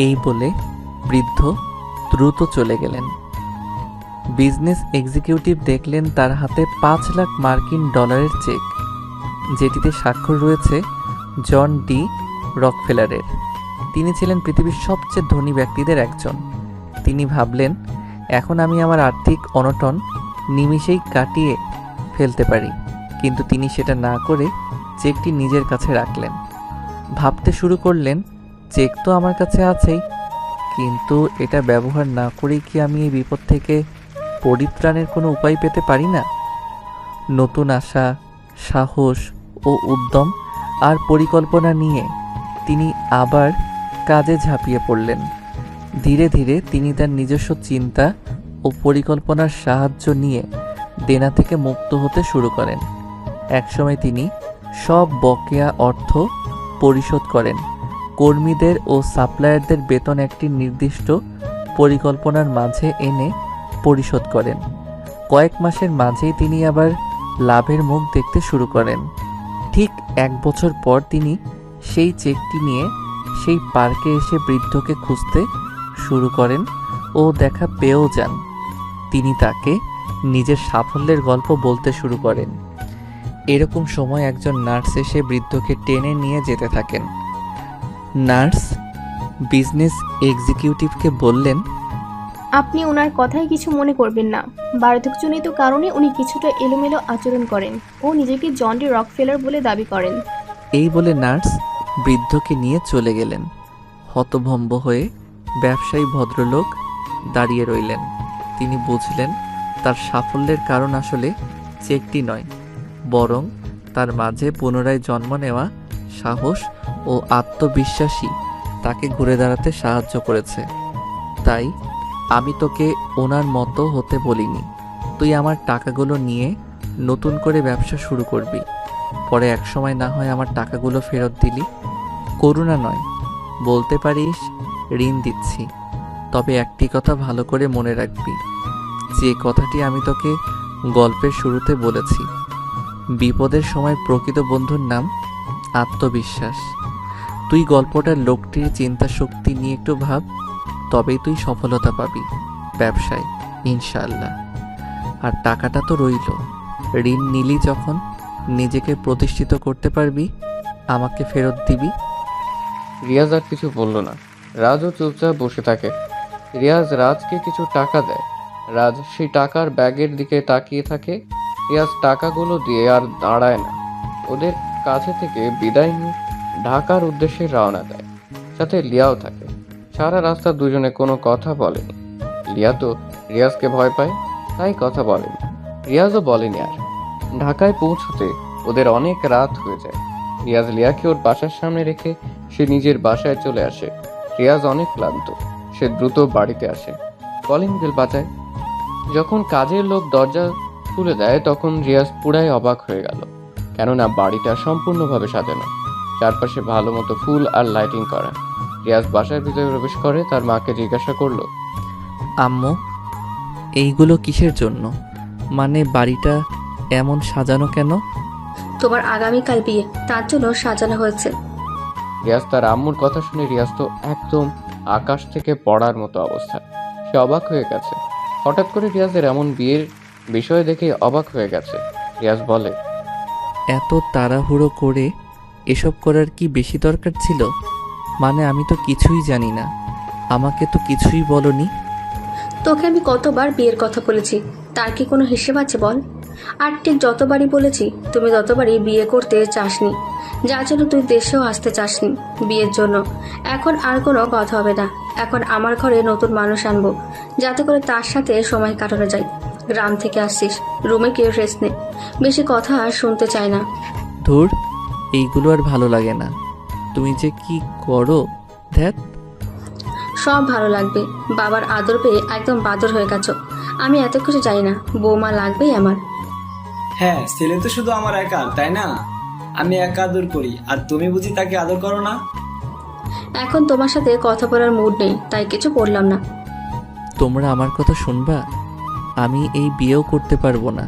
এই বলে বৃদ্ধ দ্রুত চলে গেলেন। বিজনেস এক্সিকিউটিভ দেখলেন তার হাতে 5 লাখ মার্কিন ডলারের চেক, যেটিতে স্বাক্ষর রয়েছে জন ডি রকফেলারের। তিনি ছিলেন পৃথিবীর সবচেয়ে ধনী ব্যক্তিদের একজন। তিনি ভাবলেন, এখন আমি আমার আর্থিক অনটন নিমিষেই কাটিয়ে ফেলতে পারি। কিন্তু তিনি সেটা না করে চেকটি নিজের কাছে রাখলেন। ভাবতে শুরু করলেন, চেক তো আমার কাছে আছেই, কিন্তু এটা ব্যবহার না করেই কি আমি এই বিপদ থেকে পরিত্রাণের কোনো উপায় পেতে পারি না? নতুন আশা, সাহস ও উদ্যম আর পরিকল্পনা নিয়ে তিনি আবার কাজে ঝাঁপিয়ে পড়লেন। ধীরে ধীরে তিনি তার নিজস্ব চিন্তা ও পরিকল্পনার সাহায্য নিয়ে দেনা থেকে মুক্ত হতে শুরু করেন। একসময় তিনি সব বকেয়া অর্থ পরিশোধ করেন। কর্মীদের ও সাপ্লায়ারদের বেতন একটি নির্দিষ্ট পরিকল্পনার মাঝে এনে পরিশোধ করেন। কয়েক মাসের মাঝেই তিনি আবার লাভের মুখ দেখতে শুরু করেন। ঠিক 1 বছর পর তিনি সেই চেকটি নিয়ে সেই পার্কে এসে বৃদ্ধকে খুঁজতে শুরু করেন ও দেখা পেয়েও যান। তিনি তাকে নিজের সাফল্যের গল্প বলতে শুরু করেন। এরকম সময় একজন নার্স এসে বৃদ্ধকে টেনে নিয়ে যেতে থাকেন। নার্স বিজনেস এক্সিকিউটিভকে বললেন, আপনি ওনার কথায় কিছু মনে করবেন না। বার্ধক্যজনিত কারণে উনি কিছুটা এলোমেলো আচরণ করেন ও নিজেকে জন ডি রকফেলার বলে দাবি করেন। এই বলে নার্স বৃদ্ধকে নিয়ে চলে গেলেন। হতভম্ব হয়ে ব্যবসায়ী ভদ্রলোক দাঁড়িয়ে রইলেন। তিনি বুঝলেন তার সাফল্যের কারণ আসলে চেকটি নয়, বরং তার মাঝে পুনরায় জন্ম নেওয়া সাহস ও আত্মবিশ্বাসী তাকে ঘুরে দাঁড়াতে সাহায্য করেছে। তাই আমি তোকে ওনার মতো হতে বলিনি। তুই আমার টাকাগুলো নিয়ে নতুন করে ব্যবসা শুরু করবি, পরে একসময় না হয় আমার টাকাগুলো ফেরত দিলি। করুণা নয়, বলতে পারিস ঋণ দিচ্ছি। তবে একটি কথা ভালো করে মনে রাখবি, যে কথাটি আমি তোকে গল্পের শুরুতে বলেছি, বিপদের সময় প্রকৃত বন্ধুর নাম আত্মবিশ্বাস। তুই গল্পটার লোকটির চিন্তা শক্তি নিয়ে একটু ভাব, তবেই তুই সফলতা পাবি ব্যবসায় ইনশাআল্লাহ। আর টাকাটা তো রইল, ঋণ নিলি যখন নিজেকে প্রতিষ্ঠিত করতে পারবি, আমাকে ফেরত দিবি। রিয়াজ আর কিছু বলল না। রাজও চুপচাপ বসে থাকে। রিয়াজ রাজকে কিছু টাকা দেয়। রাজ সেই টাকার ব্যাগের দিকে তাকিয়ে থাকে। রিয়াজ টাকাগুলো দিয়ে আর দাঁড়ায় না, ওদের কাছে থেকে বিদায় নিয়ে ঢাকার উদ্দেশ্যে রওনা দেয়। সাথে লিয়াও থাকে। সারা রাস্তা দুজনে কোনো কথা বলেনি। লিয়া তো রিয়াজকে ভয় পায়, তাই কথা বলেনি। রিয়াজও বলেনি। আর ঢাকায় পৌঁছতে ওদের অনেক রাত হয়ে যায়। রিয়াজ লিয়াকে ওর বাসার সামনে রেখে সে নিজের বাসায় চলে আসে। রিয়াজ অনেক ক্লান্ত, সে দ্রুত বাড়িতে আসে। কলিং বেল বাজায়। যখন কাজের লোক দরজা খুলে দেয় তখন রিয়াজ পুরাই অবাক হয়ে গেল, কেননা বাড়িটা সম্পূর্ণভাবে সাজানো, চারপাশে ভালো মতো ফুল আর লাইটিং করা। রিয়াজ বাসার ভিতরে প্রবেশ করে তার মাকে জিজ্ঞাসা করলো, আম্মু, এইগুলো কিসের জন্য? মানে বাড়িটা এমন সাজানো কেন? তোমার আগামীকাল বিয়ে, তার জন্য সাজানো হয়েছে। রিয়াজ তার আম্মুর কথা শুনে রিয়াজ তো একদম আকাশ থেকে পড়ার মতো অবস্থা। সে অবাক হয়ে গেছে। হঠাৎ করে রিয়াজের এমন বিয়ের বিষয় দেখে অবাক হয়ে গেছে। রিয়াজ বলে, এত তাড়াহুড়ো করে এসব করার কি বেশি দরকার ছিল? মানে আমি তো কিছুই জানি না, আমাকে তো কিছুই বলনি। তোকে আমি কতবার বিয়ের কথা বলেছি, তার কি কোনো হিসেব আছে বল? আর ঠিক যতবারই বলেছি তুমি ততবারই বিয়ে করতে চাসনি, যার জন্য তুই দেশেও আসতে চাসনি বিয়ের জন্য। এখন আর কোনো কথা হবে না। এখন আমার ঘরে নতুন মানুষ আনবো, যাতে করে তার সাথে সময় কাটানো যায়। গ্রাম থেকে আসছিস, রুমে কেউ রেস্ট নে, বেশি কথা আর শুনতে চায় না। ধুর, এইগুলো আর ভালো লাগে না। তুমি যে কি করো ধ্যাত। সব ভালো লাগবে। বাবার আদর পেয়ে একদম বাদর হয়ে গেছো। আমি এত কিছু চাই না, বৌমা লাগবেই আমার। হ্যাঁ, ছেলে তো শুধু আমার একা, তাই না? আমি একা আদর করি, আর তুমি বুঝি তাকে আদর করো না? এখন তোমার সাথে কথা বলার মুড নেই, তাই কিছু বললাম না। তোমরা আমার কথা শুনবা? আমি এই বিয়েও করতে পারবো না।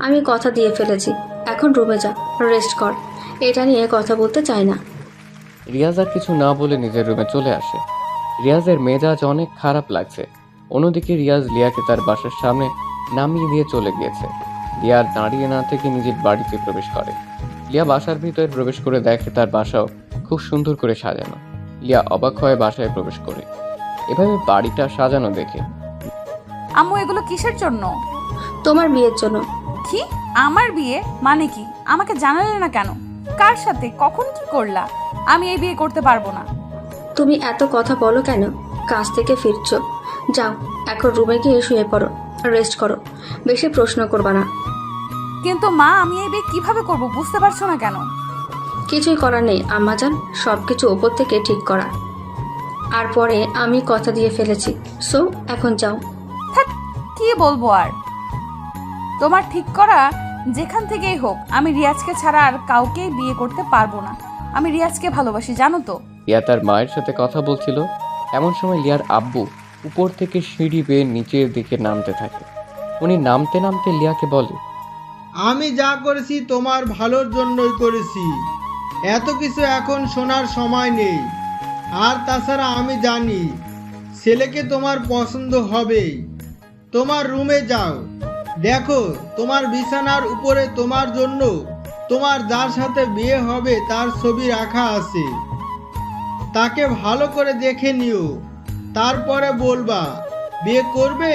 আমি কথা দিয়ে ফেলেছি, এখন রুমে যা, রেস্ট কর। এটা নিয়ে কথা বলতে চাই না। রিয়াজ আর কিছু না বলে নিজের রুমে চলে আসে। রিয়াজের মেজাজ অনেক খারাপ লাগছে। অন্যদিকে রিয়াজ লিয়াকে তার বাসার সামনে নামিয়ে দিয়ে চলে গিয়েছে। লিয়া আর দাঁড়িয়ে না থেকে নিজের বাড়িতে প্রবেশ করে। লিয়া বাসার ভিতরে প্রবেশ করে দেখে তার বাসাও খুব সুন্দর করে সাজানো। লিয়া অবাক হয়ে বাসায় প্রবেশ করে এভাবে বাড়িটা সাজানো দেখে। আম্মু, এগুলো কিসের জন্য? তোমার বিয়ের জন্য। কি? আমার বিয়ে মানে কি? আমাকে জানালে না কেন? কার সাথে, কখন কি করলা? আমি এই বিয়ে করতে পারবো না। তুমি এত কথা বলো কেন? কাজ থেকে ফিরছো, যাও এখন রুমে গিয়ে শুয়ে পড়ো, রেস্ট করো, বেশি প্রশ্ন করবা না। কিন্তু মা, আমি এই বিয়ে কিভাবে করব বুঝতে পারছো না কেন? কিছুই করার নেই আম্মাজান, সব কিছু ওপর থেকে ঠিক করা। আর পরে আমি কথা দিয়ে ফেলেছি, সো এখন যাও। ধ্যাৎ, কি বলবো আর? তোমার ঠিক করা যেখান থেকেই হোক, আমি রিয়াজকে ছাড়া আর কাউকেই বিয়ে করতে পারবো না। আমি রিয়াজকে ভালোবাসি, জানো তো। লিয়া তার মায়ের সাথে কথা বলছিল। এমন সময় লিয়ার আব্বু উপর থেকে সিঁড়ি বেয়ে নিচের দিকে নামতে থাকে। উনি নামতে নামতে লিয়াকে বলে, আমি যা করেছি তোমার ভালোর জন্যই করেছি। এত কিছু এখন শোনার সময় নেই। আর তাছাড়া আমি জানি ছেলেকে তোমার পছন্দ হবেই। তোমার রুমে যাও, দেখো তোমার বিছানার উপরে তোমার জন্য তোমার যার সাথে বিয়ে হবে তার ছবি রাখা আছে। তাকে ভালো করে দেখে নিও, তারপরে বলবা বিয়ে করবে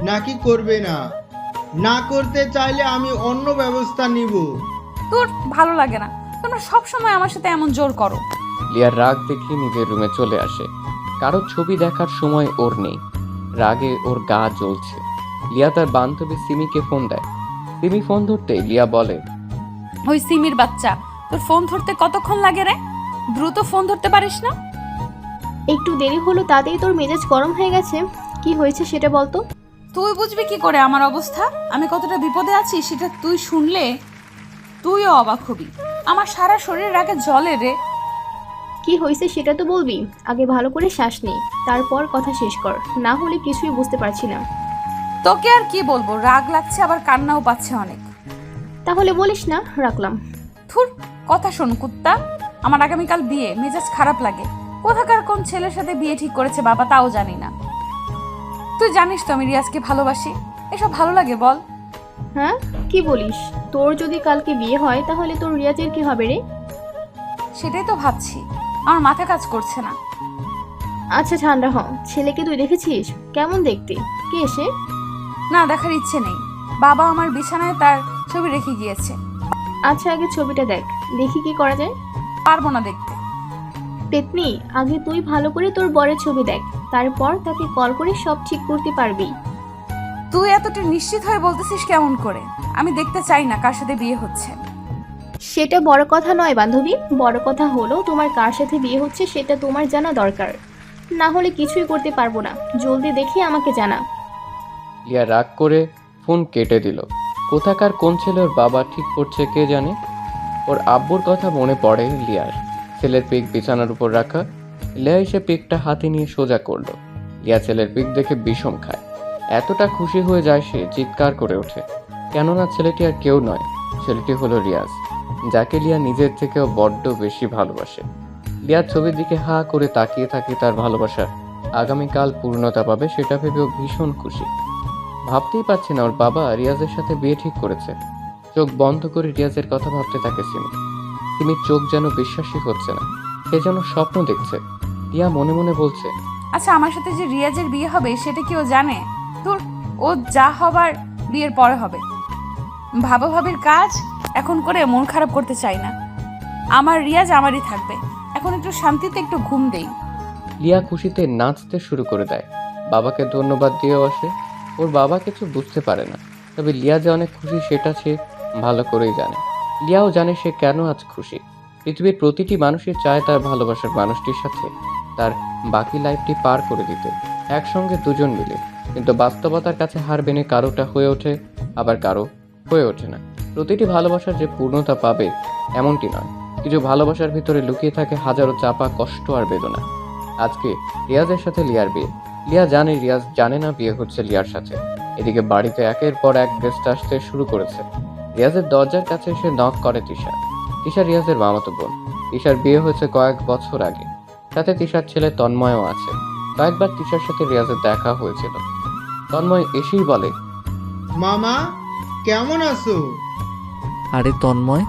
নাকি করবে না। না করতে চাইলে আমি অন্য ব্যবস্থা নিব। তোর ভালো লাগে না, তোমরা সব সময় আমার সাথে এমন জোর করো। লিয়ার রাগ দেখিয়ে নিজের রুমে চলে আসে। কারো ছবি দেখার সময় ওর নেই। রাগে ওর গা জ্বলছে। লিয়া তার বান্ধবী সিমিকে ফোন দেয়। সিমি ফোন ধরতেই লিয়া বলে, ওই সিমির বাচ্চা, তোর ফোন ধরতে কতক্ষণ লাগে রে? দ্রুত ফোন ধরতে পারিস না? একটু দেরি হলো তাতেই তোর মেজাজ গরম হয়ে গেছে। কি হয়েছে সেটা বলতো। তুই বুঝবি কি করে আমার অবস্থা? আমি কতটা বিপদে আছি সেটা তুই শুনলে তুইও অবাক হবি। আমার সারা শরীর রাগে জ্বলে রে। কি হয়েছে সেটা তো বলবি। আগে ভালো করে শ্বাস নে, তারপর কথা শেষ কর, না হলে কিছুই বুঝতে পারছি না। তোকে আর কি বলবো, রাগ লাগছে আবার কান্নাও পাচ্ছে অনেক। তাহলে বলিস না, রাখলাম। থুর, কথা শোন কুত্তা। আমার আগামীকাল বিয়ে, মেজাজ খারাপ লাগে। কোথাকার কোন ছেলের সাথে বিয়ে ঠিক করেছে বাবা তাও জানি না। তুই জানিস তো আমি রিয়াজকে ভালোবাসি। এসব ভালো লাগে বল? হ্যাঁ, কি বলিস? তোর যদি কালকে বিয়ে হয় তাহলে তোর রিয়াজের কি হবে রে? সেটাই তো ভাবছি, আমার মাথা কাজ করছে না। আচ্ছা ঠান্ডা হ। ছেলেকে তুই দেখেছিস? কেমন দেখতে? কে এসে? না, দেখার ইচ্ছে নেই। বাবা আমার বিছানায় তার ছবি রেখে গিয়েছে। আচ্ছা আগে ছবিটা দেখ, দেখি কি করা যায়। পারবো না দেখতে। পেতনি, আগে তুই ভালো করে তোর বরের ছবি দেখ, তারপর তাকে কল করে সব ঠিক করতে পারবি। তুই এতটা নিশ্চিত হয়ে বলতেছিস কেমন করে? আমি দেখতে চাই না কার সাথে বিয়ে হচ্ছে। সেটা বড় কথা নয় বান্ধবী, বড় কথা হলো তোমার কার সাথে বিয়ে হচ্ছে সেটা তোমার জানা দরকার। না হলে কিছুই করতে পারবো না। জলদি দেখি আমাকে জানা। লিয়া রাগ করে ফোন কেটে দিল। কোথাকার কোন ছেলে ওর বাবা ঠিক করছে কে জানে। ওর আব্বুর কথা মনে পড়ে লিয়ার। ছেলের পিক বিছানার উপর রাখা। লিয়া এসে পিকটা হাতে নিয়ে সোজা করলো। লিয়া ছেলের পিক দেখে বিষম খায়। এতটা খুশি হয়ে যায় সে চিৎকার করে ওঠে। কেননা ছেলেটি আর কেউ নয়, ছেলেটি হলো রিয়াজ, যাকে লিয়া নিজের থেকেও বড্ড বেশি ভালোবাসে। লিয়ার ছবির দিকে হা করে তাকিয়ে থাকে। তার ভালোবাসা আগামীকাল পূর্ণতা পাবে সেটা ভেবেও ভীষণ খুশি। ভাবতেই পারছে না ওর বাবা রিয়াজের সাথে বিয়ে ঠিক করেছে। চোখ বন্ধ করে রিয়াজের কথা ভাবতে থাকে সিমি। সিমির চোখ যেন বিশ্বাসই হচ্ছে না, সে যেন স্বপ্ন দেখছে। রিয়া মনে মনে বলছে, আচ্ছা আমার সাথে যে রিয়াজের বিয়ে হবে সেটা কি ও জানে? তোর ও যা হবার বিয়ের পরে হবে। ভাবা ভাবির কাজ এখন করে মন খারাপ করতে চাই না। আমার রিয়াজ আমারই থাকবে। এখন একটু শান্তিতে একটু ঘুম দেই। লিয়া খুশিতে নাচতে শুরু করে দেয়। বাবাকে ধন্যবাদ দিয়েও আসে। ওর বাবা কিছু বুঝতে পারে না, তবে লিয়া যে অনেক খুশি সেটা সে ভালো করেই জানে। লিয়াও জানে সে কেন আজ খুশি। পৃথিবীর প্রতিটি মানুষই চায় তার ভালোবাসার মানুষটির সাথে তার বাকি লাইফটি পার করে দিতে, একসঙ্গে দুজন মিলে। কিন্তু বাস্তবতার কাছে হার মেনে কারোটা হয়ে ওঠে, আবার কারো হয়ে ওঠে না। প্রতিটি ভালোবাসার যে পূর্ণতা পাবে এমনটি নয়। কিছু ভালোবাসার ভিতরে লুকিয়ে থাকে হাজারো চাপা কষ্ট আর বেদনা। আজকে রিয়াজের সাথে লিয়ার বিয়ে। লিয়া জানে রিয়াজ জানে না বিয়ে হচ্ছে লিয়ার সাথে। এদিকে বাড়িতে একের পর এক গেস্ট আসতে শুরু করেছে। রিয়াজের দরজার কাছে এসে নক করে তিশা। তিশা রিয়াজের মামাতো বোন। তিশার বিয়ে হয়েছে কয়েক বছর আগে। সাথে তিশার ছেলে তন্ময়ও আছে। কয়েকবার তিশার সাথে রিয়াজের দেখা হয়েছিল। তন্ময় এসেই বলে, মামা কেমন আছো? আরে তন্ময়,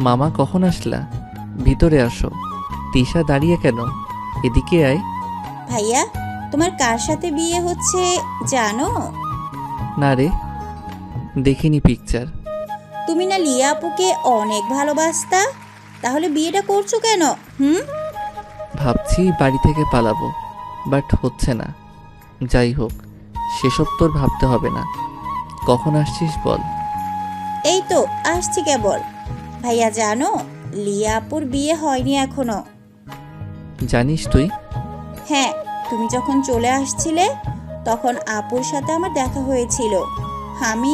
মামা কখন আসলা? ভিতরে আসো। তিশা দাঁড়িয়ে কেন? এদিকে আয়। ভাইয়া, তোমার কার সাথে বিয়ে হচ্ছে জানো? না রে, দেখিনি পিকচার। তুমি না লিয়া আপুকে অনেক ভালোবাসতা, তাহলে বিয়েটা করছো কেন? ভাবছি বাড়ি থেকে পালাবো, বাট হচ্ছে না। যাই হোক, সেসব তোর ভাবতে হবে না। কখন আসছিস বল? এই তো আসছি কেবল। ভাইয়া জানো, লিয়া আপুর বিয়ে হয়নি এখনো। জানিস তুই? হ্যাঁ, তুমি যখন চলে আসছিলে তখন আপুর সাথে আমার দেখা হয়েছিল। আমি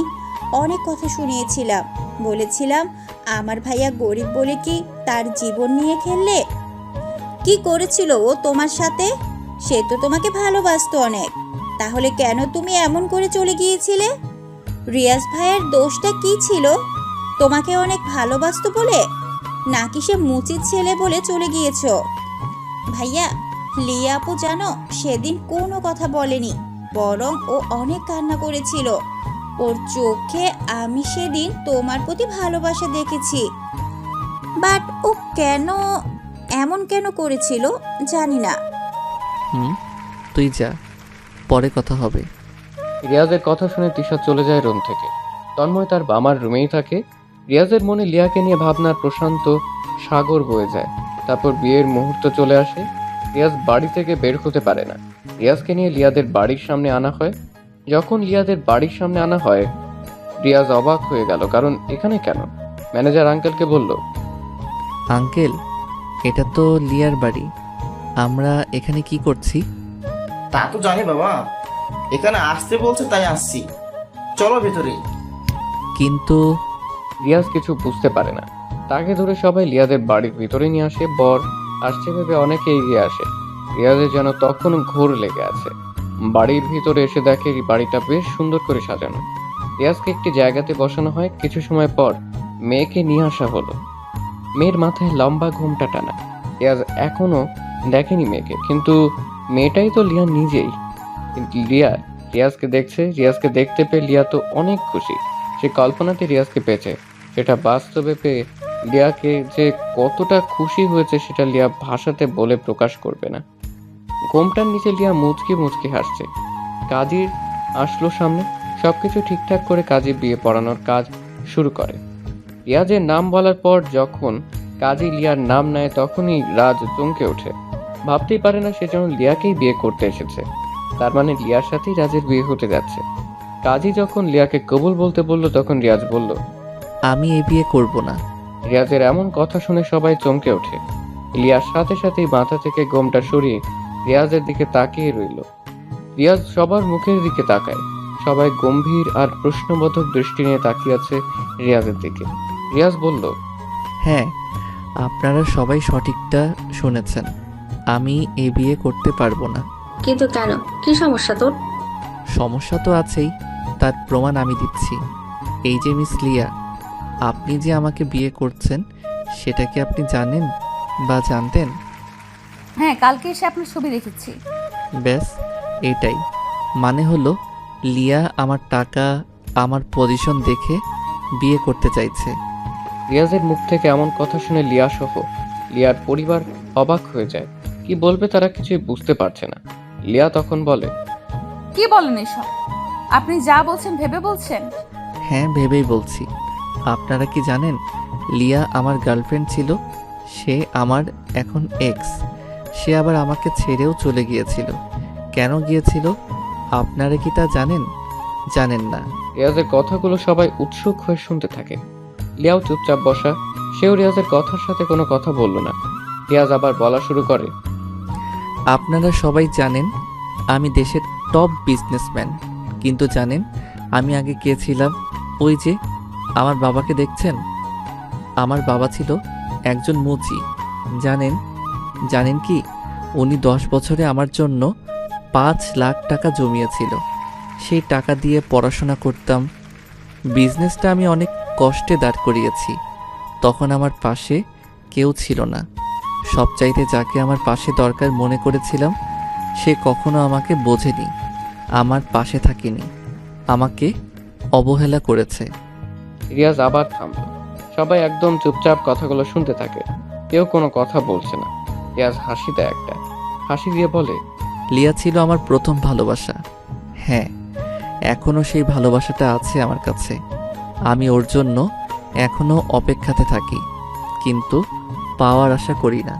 অনেক কথা শুনিয়েছিলাম, বলেছিলাম আমার ভাইয়া গরিব বলে কি তার জীবন নিয়ে খেললে? কি করেছিল ও তোমার সাথে? সে তো তোমাকে ভালোবাসতো অনেক, তাহলে কেন তুমি এমন করে চলে গিয়েছিলে? রিয়াজ ভাইয়ের দোষটা কি ছিল? তোমাকে অনেক ভালোবাসতো বলে? নাকি সে মুচির ছেলে বলে চলে গিয়েছো? ভাইয়া, লিয়া আপু জানো সেদিন কোনো কথা বলেনি, বরং ও অনেক কান্না করেছিল। ওর চোখে আমি সেদিন তোমার প্রতি ভালোবাসা দেখেছি। বাট ও এমন কেন করেছিল জানি না। তুই যা, পরে কথা হবে। রিয়াজের কথা শুনে তিশা চলে যায় রুম থেকে। তন্ময় তার বামার রুমেই থাকে। রিয়াজের মনে লিয়াকে নিয়ে ভাবনার প্রশান্ত সাগর বয়ে যায়। তারপর বিয়ের মুহূর্ত চলে আসে। রিয়াজ বাড়ি থেকে বের হতে পারে না। রিয়াজকে নিয়ে লিয়াদের বাড়ির সামনে আনা হয়। যখন লিয়াদের বাড়ির সামনে আনা হয়, রিয়াজ অবাক হয়ে গেল, কারণ এখানে কেন? ম্যানেজার আঙ্কেলকে বলল, আঙ্কেল, এটা তো লিয়ার বাড়ি, আমরা এখানে কি করছি? তা তো জানি বাবা, এখানে আসতে বলছে তাই আসছি, চলো ভেতরে। কিন্তু রিয়াজ কিছু বুঝতে পারে না। তাকে ধরে সবাই লিয়াদের বাড়ির ভিতরে নিয়ে আসে। বর আসছে ভেবে অনেকে এগিয়ে আসে। রিয়াজের যেন তখন ঘোর লেগে আছে। বাড়ির ভিতরে এসে দেখে বাড়িটা বেশ সুন্দর করে সাজানো। রিয়াজকে একটি জায়গাতে বসানো হয়। কিছু সময় পর মেয়েকে নিয়ে আসা হলো। মেয়ের মাথায় লম্বা ঘোমটা টানা। রিয়াজ এখনো দেখেনি মেয়েকে, কিন্তু মেয়েটাই তো লিয়া নিজেই। কিন্তু লিয়া রিয়াজকে দেখছে। রিয়াজকে দেখতে পেয়ে লিয়া তো অনেক খুশি। সে কল্পনাতে রিয়াজকে পেয়েছে, সেটা বাস্তবে পেয়ে লিয়াকে যে কতটা খুশি হয়েছে সেটা লিয়া ভাষাতে বলে প্রকাশ করবে না। ঘোমটার নিচে লিয়া মুচকি মুচকি হাসছে। কাজীর আসলো সামনে। সবকিছু ঠিকঠাক করে কাজী বিয়ে পড়ানোর কাজ শুরু করে। রিয়াজের নাম বলার পর যখন কাজী লিয়ার নাম নেয়, তখনই রাজ চমকে ওঠে। ভাবতেই পারে না সে যেন লিয়াকেই বিয়ে করতে এসেছে। তার মানে লিয়ার সাথেই রাজের বিয়ে হতে যাচ্ছে। কাজী যখন লিয়াকে কবুল বলতে বলল, তখন রিয়াজ বলল, আমি এই বিয়ে করব না। রিয়াজের এমন কথা শুনে সবাই চমকে ওঠে। লিয়ার সাথে সাথেই মাথা থেকে গোমটা সরিয়ে রিয়াজের দিকে তাকিয়ে রইল। রিয়াজ সবার মুখের দিকে তাকায়। সবাই গম্ভীর আর প্রশ্নবোধক দৃষ্টি নিয়ে তাকিয়ে আছে রিয়াজের দিকে। রিয়াজ বলল, হ্যাঁ, আপনারা সবাই সঠিকটা শুনেছেন, আমি এই বিয়ে করতে পারবো না। কিন্তু কেন, কি সমস্যা তোর? সমস্যা তো আছেই, তার প্রমাণ আমি দিচ্ছি। এই যে মিস লিয়া, আপনি যে আমাকে বিয়ে করছেন সেটা কি আপনি জানেন বা জানতেন? হ্যাঁ, কালকে এসে আপনার ছবি দেখেছি। ব্যাস এটাই। মানে হলো লিয়া আমার টাকা, আমার পজিশন দেখে বিয়ে করতে চাইছে। রিয়াজের মুখ থেকে এমন কথা শুনে লিয়া সহ লিয়ার পরিবার অবাক হয়ে যায়। কি বলবে তারা কিছুই বুঝতে পারছে না। লিয়া তখন বলে, কি বলেন এসব? আপনি যা বলছেন ভেবে বলছেন? হ্যাঁ, ভেবেই বলছি। আপনারা কি জানেন লিয়া আমার গার্লফ্রেন্ড ছিল, সে আমার এখন এক্স। সে আবার আমাকে ছেড়েও চলে গিয়েছিল। কেন গিয়েছিল আপনারা কি তা জানেন? জানেন না। রিয়াজের কথাগুলো সবাই উৎসুক হয়ে শুনতে থাকে। লিয়াও চুপচাপ বসা। সেও রিয়াজের কথার সাথে কোনো কথা বলল না। রিয়াজ আবার বলা শুরু করে, আপনারা সবাই জানেন আমি দেশের টপ বিজনেসম্যান, কিন্তু জানেন আমি আগে কে ছিলাম? ওই যে আমার বাবাকে দেখছেন, আমার বাবা ছিল একজন মুচি। জানেন কি, উনি 10 বছরে আমার জন্য 5 লাখ টাকা জমিয়েছিল। সেই টাকা দিয়ে পড়াশোনা করতাম। বিজনেসটা আমি অনেক কষ্টে দাঁড় করিয়েছি। তখন আমার পাশে কেউ ছিল না। সবচাইতে যাকে আমার পাশে দরকার মনে করেছিলাম, সে কখনো আমাকে বোঝেনি, আমার পাশে থাকেনি, আমাকে অবহেলা করেছে। রিয়াজ আবার থামল। সবাই একদম চুপচাপ কথাগুলো শুনতে থাকে। কেউ কোনো কথা বলছে না। রিয়াজ হাসি দেয় একটা। হাসি দিয়ে বলে, লিয়া ছিল আমার প্রথম ভালোবাসা। হ্যাঁ, এখনও সেই ভালোবাসাটা আছে আমার কাছে। আমি ওর জন্য এখনও অপেক্ষাতে থাকি, কিন্তু পাওয়ার আশা করি না।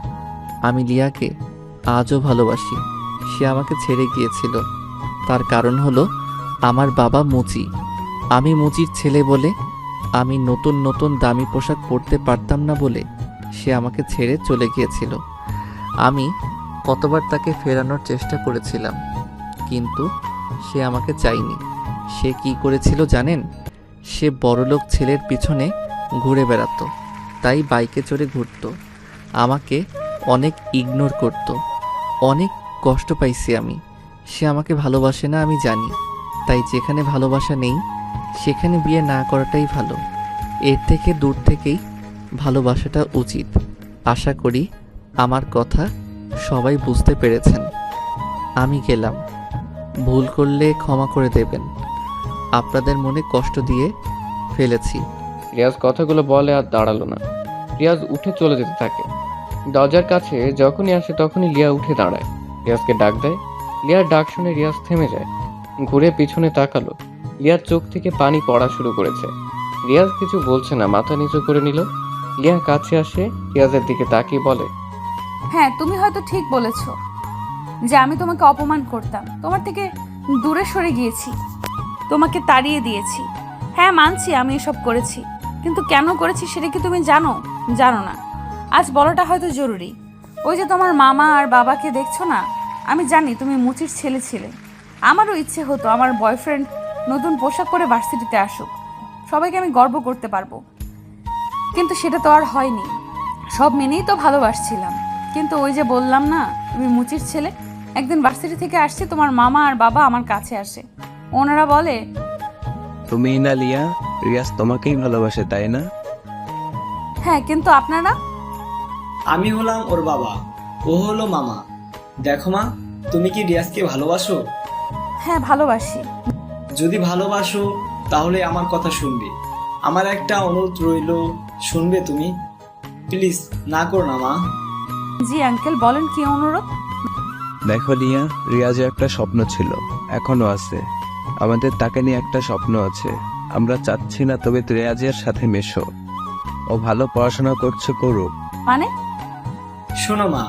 আমি লিয়াকে আজও ভালোবাসি। সে আমাকে ছেড়ে গিয়েছিল, তার কারণ হলো আমার বাবা মুচি। আমি মুচির ছেলে বলে, আমি নতুন নতুন দামি পোশাক পরতে পারতাম না বলে সে আমাকে ছেড়ে চলে গিয়েছিল। আমি কতবার তাকে ফেরানোর চেষ্টা করেছিলাম, কিন্তু সে আমাকে চায়নি। সে কি করেছিল জানেন? সে বড়লোক ছেলের পিছনে ঘুরে বেড়াতো, তাই বাইকে চড়ে ঘুরতো। আমাকে অনেক ইগনোর করত। অনেক কষ্ট পাইছি আমি। সে আমাকে ভালোবাসে না আমি জানি, তাই যেখানে ভালোবাসা নেই সেখানে বিয়ে না করাটাই ভালো। এর থেকে দূর থেকেই ভালোবাসাটা উচিত। আশা করি আমার কথা সবাই বুঝতে পেরেছেন। আমি গেলাম, ভুল করলে ক্ষমা করে দেবেন, আপনাদের মনে কষ্ট দিয়ে ফেলেছি। রিয়াজ কথাগুলো বলে আর দাঁড়ালো না। রিয়াজ উঠে চলে যেতে থাকে। দরজার কাছে যখনই আসে তখনই লিয়া উঠে দাঁড়ায়, রিয়াজকে ডাক দেয়। লিয়ার ডাক শুনে রিয়াজ থেমে যায়, ঘুরে পিছনে তাকালো। লিয়ার চোখ থেকে পানি পড়া শুরু করেছে। রিয়াজ কিছু বলছে না, মাথা নিচু করে নিল। লিয়া কাছে আসে, রিয়াজের দিকে তাকিয়ে বলে, হ্যাঁ, তুমি হয়তো ঠিক বলেছ যে আমি তোমাকে অপমান করতাম, তোমার থেকে দূরে সরে গিয়েছি, তোমাকে তাড়িয়ে দিয়েছি। হ্যাঁ, মানছি আমি এসব করেছি, কিন্তু কেন করেছি সেটা কি তুমি জানো? জানো না। আজ বলাটা হয়তো জরুরি। ওই যে তোমার মামা আর বাবাকে দেখছো না, আমি জানি তুমি মুচির ছেলে ছিলে। আমারও ইচ্ছে হতো আমার বয়ফ্রেন্ড নতুন পোশাক পরে ভার্সিটিতে আসুক, সবাইকে আমি গর্ব করতে পারবো, কিন্তু সেটা তো আর হয়নি। সব মেনেই তো ভালোবাসছিলাম, কিন্তু ওই যে বললাম না তুমি মুচির ছেলে। একদিন ভার্সিটি থেকে আসছে, তোমার মামা আর বাবা আমার কাছে আসে, ওনারা বলে, তুমি না লিয়া, রিয়াজ তোমাকেই ভালোবাসে তাই না? হ্যাঁ, কিন্তু আপনারা? আমি হলাম ওর বাবা, ও হলো মামা। দেখো মা, তুমি কি রিয়াজকে ভালোবাসো? হ্যাঁ, ভালোবাসি। যদি ভালোবাসো তাহলে আমার কথা শুনবে। আমার একটা অনুরোধ রইল, শুনবে তুমি? প্লিজ না করো না মা। জি আঙ্কেল, বলেন কি অনুরোধ? দেখো লিয়া, রিয়াজের একটা স্বপ্ন ছিল, এখনো আছে। আমাদের তাকে নিয়ে একটা স্বপ্ন আছে। আমরা চাচ্ছি না তবে রিয়াজের সাথে মেশো। ও ভালো পড়াশোনা করছে, করুক। মানে? শোনো মা,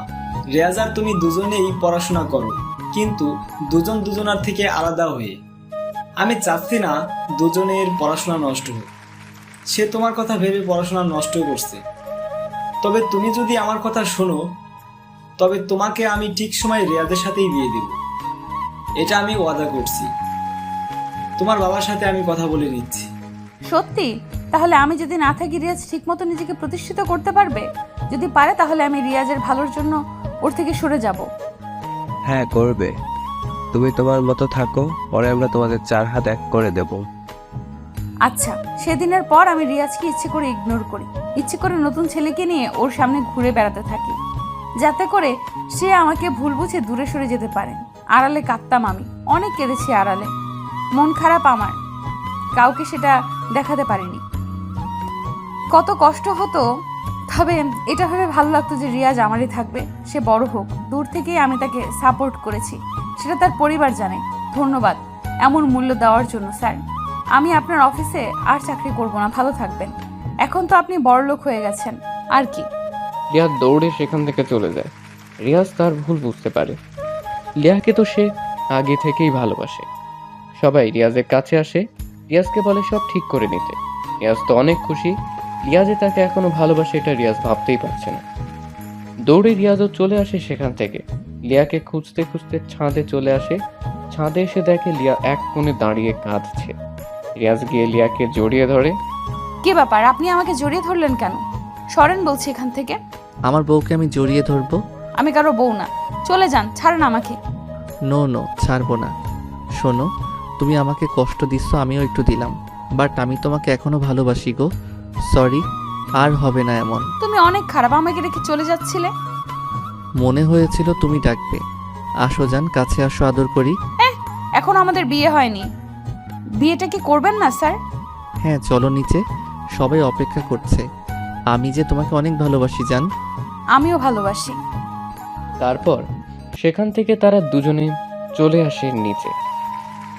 রিয়াজ আর তুমি দুজনেই পড়াশোনা করো, কিন্তু দুজন দুজনার থেকে আলাদা হয়ে। আমি চাচ্ছি না দুজনের পড়াশোনা নষ্ট হোক। সে তোমার কথা ভেবে পড়াশোনা নষ্ট করছে। তবে তুমি যদি আমার কথা শোনো, তবে তোমাকে আমি ঠিক সময় রিয়াজের সাথেই বিয়ে দেব, এটা আমি ওয়াদা করছি। তোমার বাবার সাথে আমি কথা বলে নিচ্ছি। সত্যি? তাহলে আমি যদি না থাকি রিয়াজ ঠিকমতো নিজেকে প্রতিষ্ঠিত করতে পারবে? যদি পারে তাহলে আমি রিয়াজের ভালোর জন্য ওর থেকে সরে যাব। হ্যাঁ, করবে। তুমি তোমার মতো থাকো, পরে আমরা তোমাদের 4 হাত এক করে দেব। আচ্ছা, সেদিনের পর আমি রিয়াজকে ইচ্ছে করে ইগনোর করি, ইচ্ছে করে নতুন ছেলেকে নিয়ে ওর সামনে ঘুরে বেড়াতে থাকি, যাতে করে সে আমাকে ভুল বুঝে দূরে সরে যেতে পারে। আড়ালে কাঁদতাম আমি, অনেক কেঁদেছি আড়ালে। মন খারাপ আমার, কাউকে সেটা দেখাতে পারিনি। কত কষ্ট হতো, তবে এটা ভেবে ভালো লাগতো যে রিয়াজ আমারই থাকবে, সে বড় হোক। দূর থেকেই আমি তাকে সাপোর্ট করেছি, সেটা তার পরিবার জানে। ধন্যবাদ এমন মূল্য দেওয়ার জন্য স্যার। আমি আপনার অফিসে আর চাকরি করব না, ভালো থাকবেন। এখন তো আপনি বড়লোক হয়ে গেছেন, আর কি। রিয়াজ দৌড়ে সেখান থেকে চলে যায়। রিয়াজ তার ভুল বুঝতে পারে। লিয়াকে তো সে আগে থেকেই ভালোবাসে। সবাই রিয়াজের কাছে আসে, রিয়াজকে বলে সব ঠিক করে নিতে। রিয়াজ তো অনেক খুশি। রিয়াজে তাকে এখনো ভালোবাসে, এটা রিয়াজ ভাবতেই পারছে না। দৌড়ে রিয়াজও চলে আসে সেখান থেকে। লিয়াকে খুঁজতে খুঁজতে ছাদে চলে আসে। ছাদে এসে দেখে লিয়া এক কোণে দাঁড়িয়ে কাঁদছে। রিয়াজ গিয়ে লিয়াকে জড়িয়ে ধরে। কি ব্যাপার, আপনি আমাকে জড়িয়ে ধরলেন কেন? সরেন বলছি এখান থেকে। আমার বউকে আমি জড়িয়ে ধরবো? আমি কারো বউ না, চলে যান, ছাড়েন আমাকে। নো, ছাড়বো না। শোনো, তুমি আমাকে কষ্ট দিচ্ছ, আমিও একটু দিলাম, বাট আমি তোমাকে এখনো ভালোবাসি গো। সরি, আর হবে না এমন। তুমি অনেক খারাপ, আমাকে রেখে চলে যাচ্ছিলে। মনে হয়েছিল তুমি ডাকবে। আসো যান, কাছে আসো, আদর করি। এখন আমাদের বিয়ে হয়নি, বিয়েটা কি করবেন না স্যার? হ্যাঁ, চলো নিচে, সবাই অপেক্ষা করছে। আমি যে তোমাকে অনেক ভালোবাসি জান। আমিও ভালোবাসি। তারপর সেখান থেকে তারা দুজনে চলে আসে নিচে।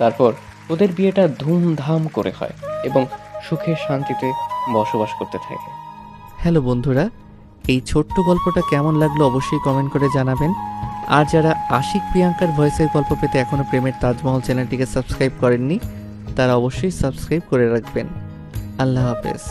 তারপর ওদের বিয়েটা ধুমধাম করে হয় এবং সুখে শান্তিতে বসবাস করতে থাকে। হ্যালো বন্ধুরা, এই ছোট্ট গল্পটা কেমন লাগলো অবশ্যই কমেন্ট করে জানাবেন। আর যারা আশিক প্রিয়াঙ্কার ভয়েসের গল্প পেতে এখনও প্রেমের তাজমহল চ্যানেলটিকে সাবস্ক্রাইব করেননি, তারা অবশ্যই সাবস্ক্রাইব করে রাখবেন। আল্লাহ হাফেজ।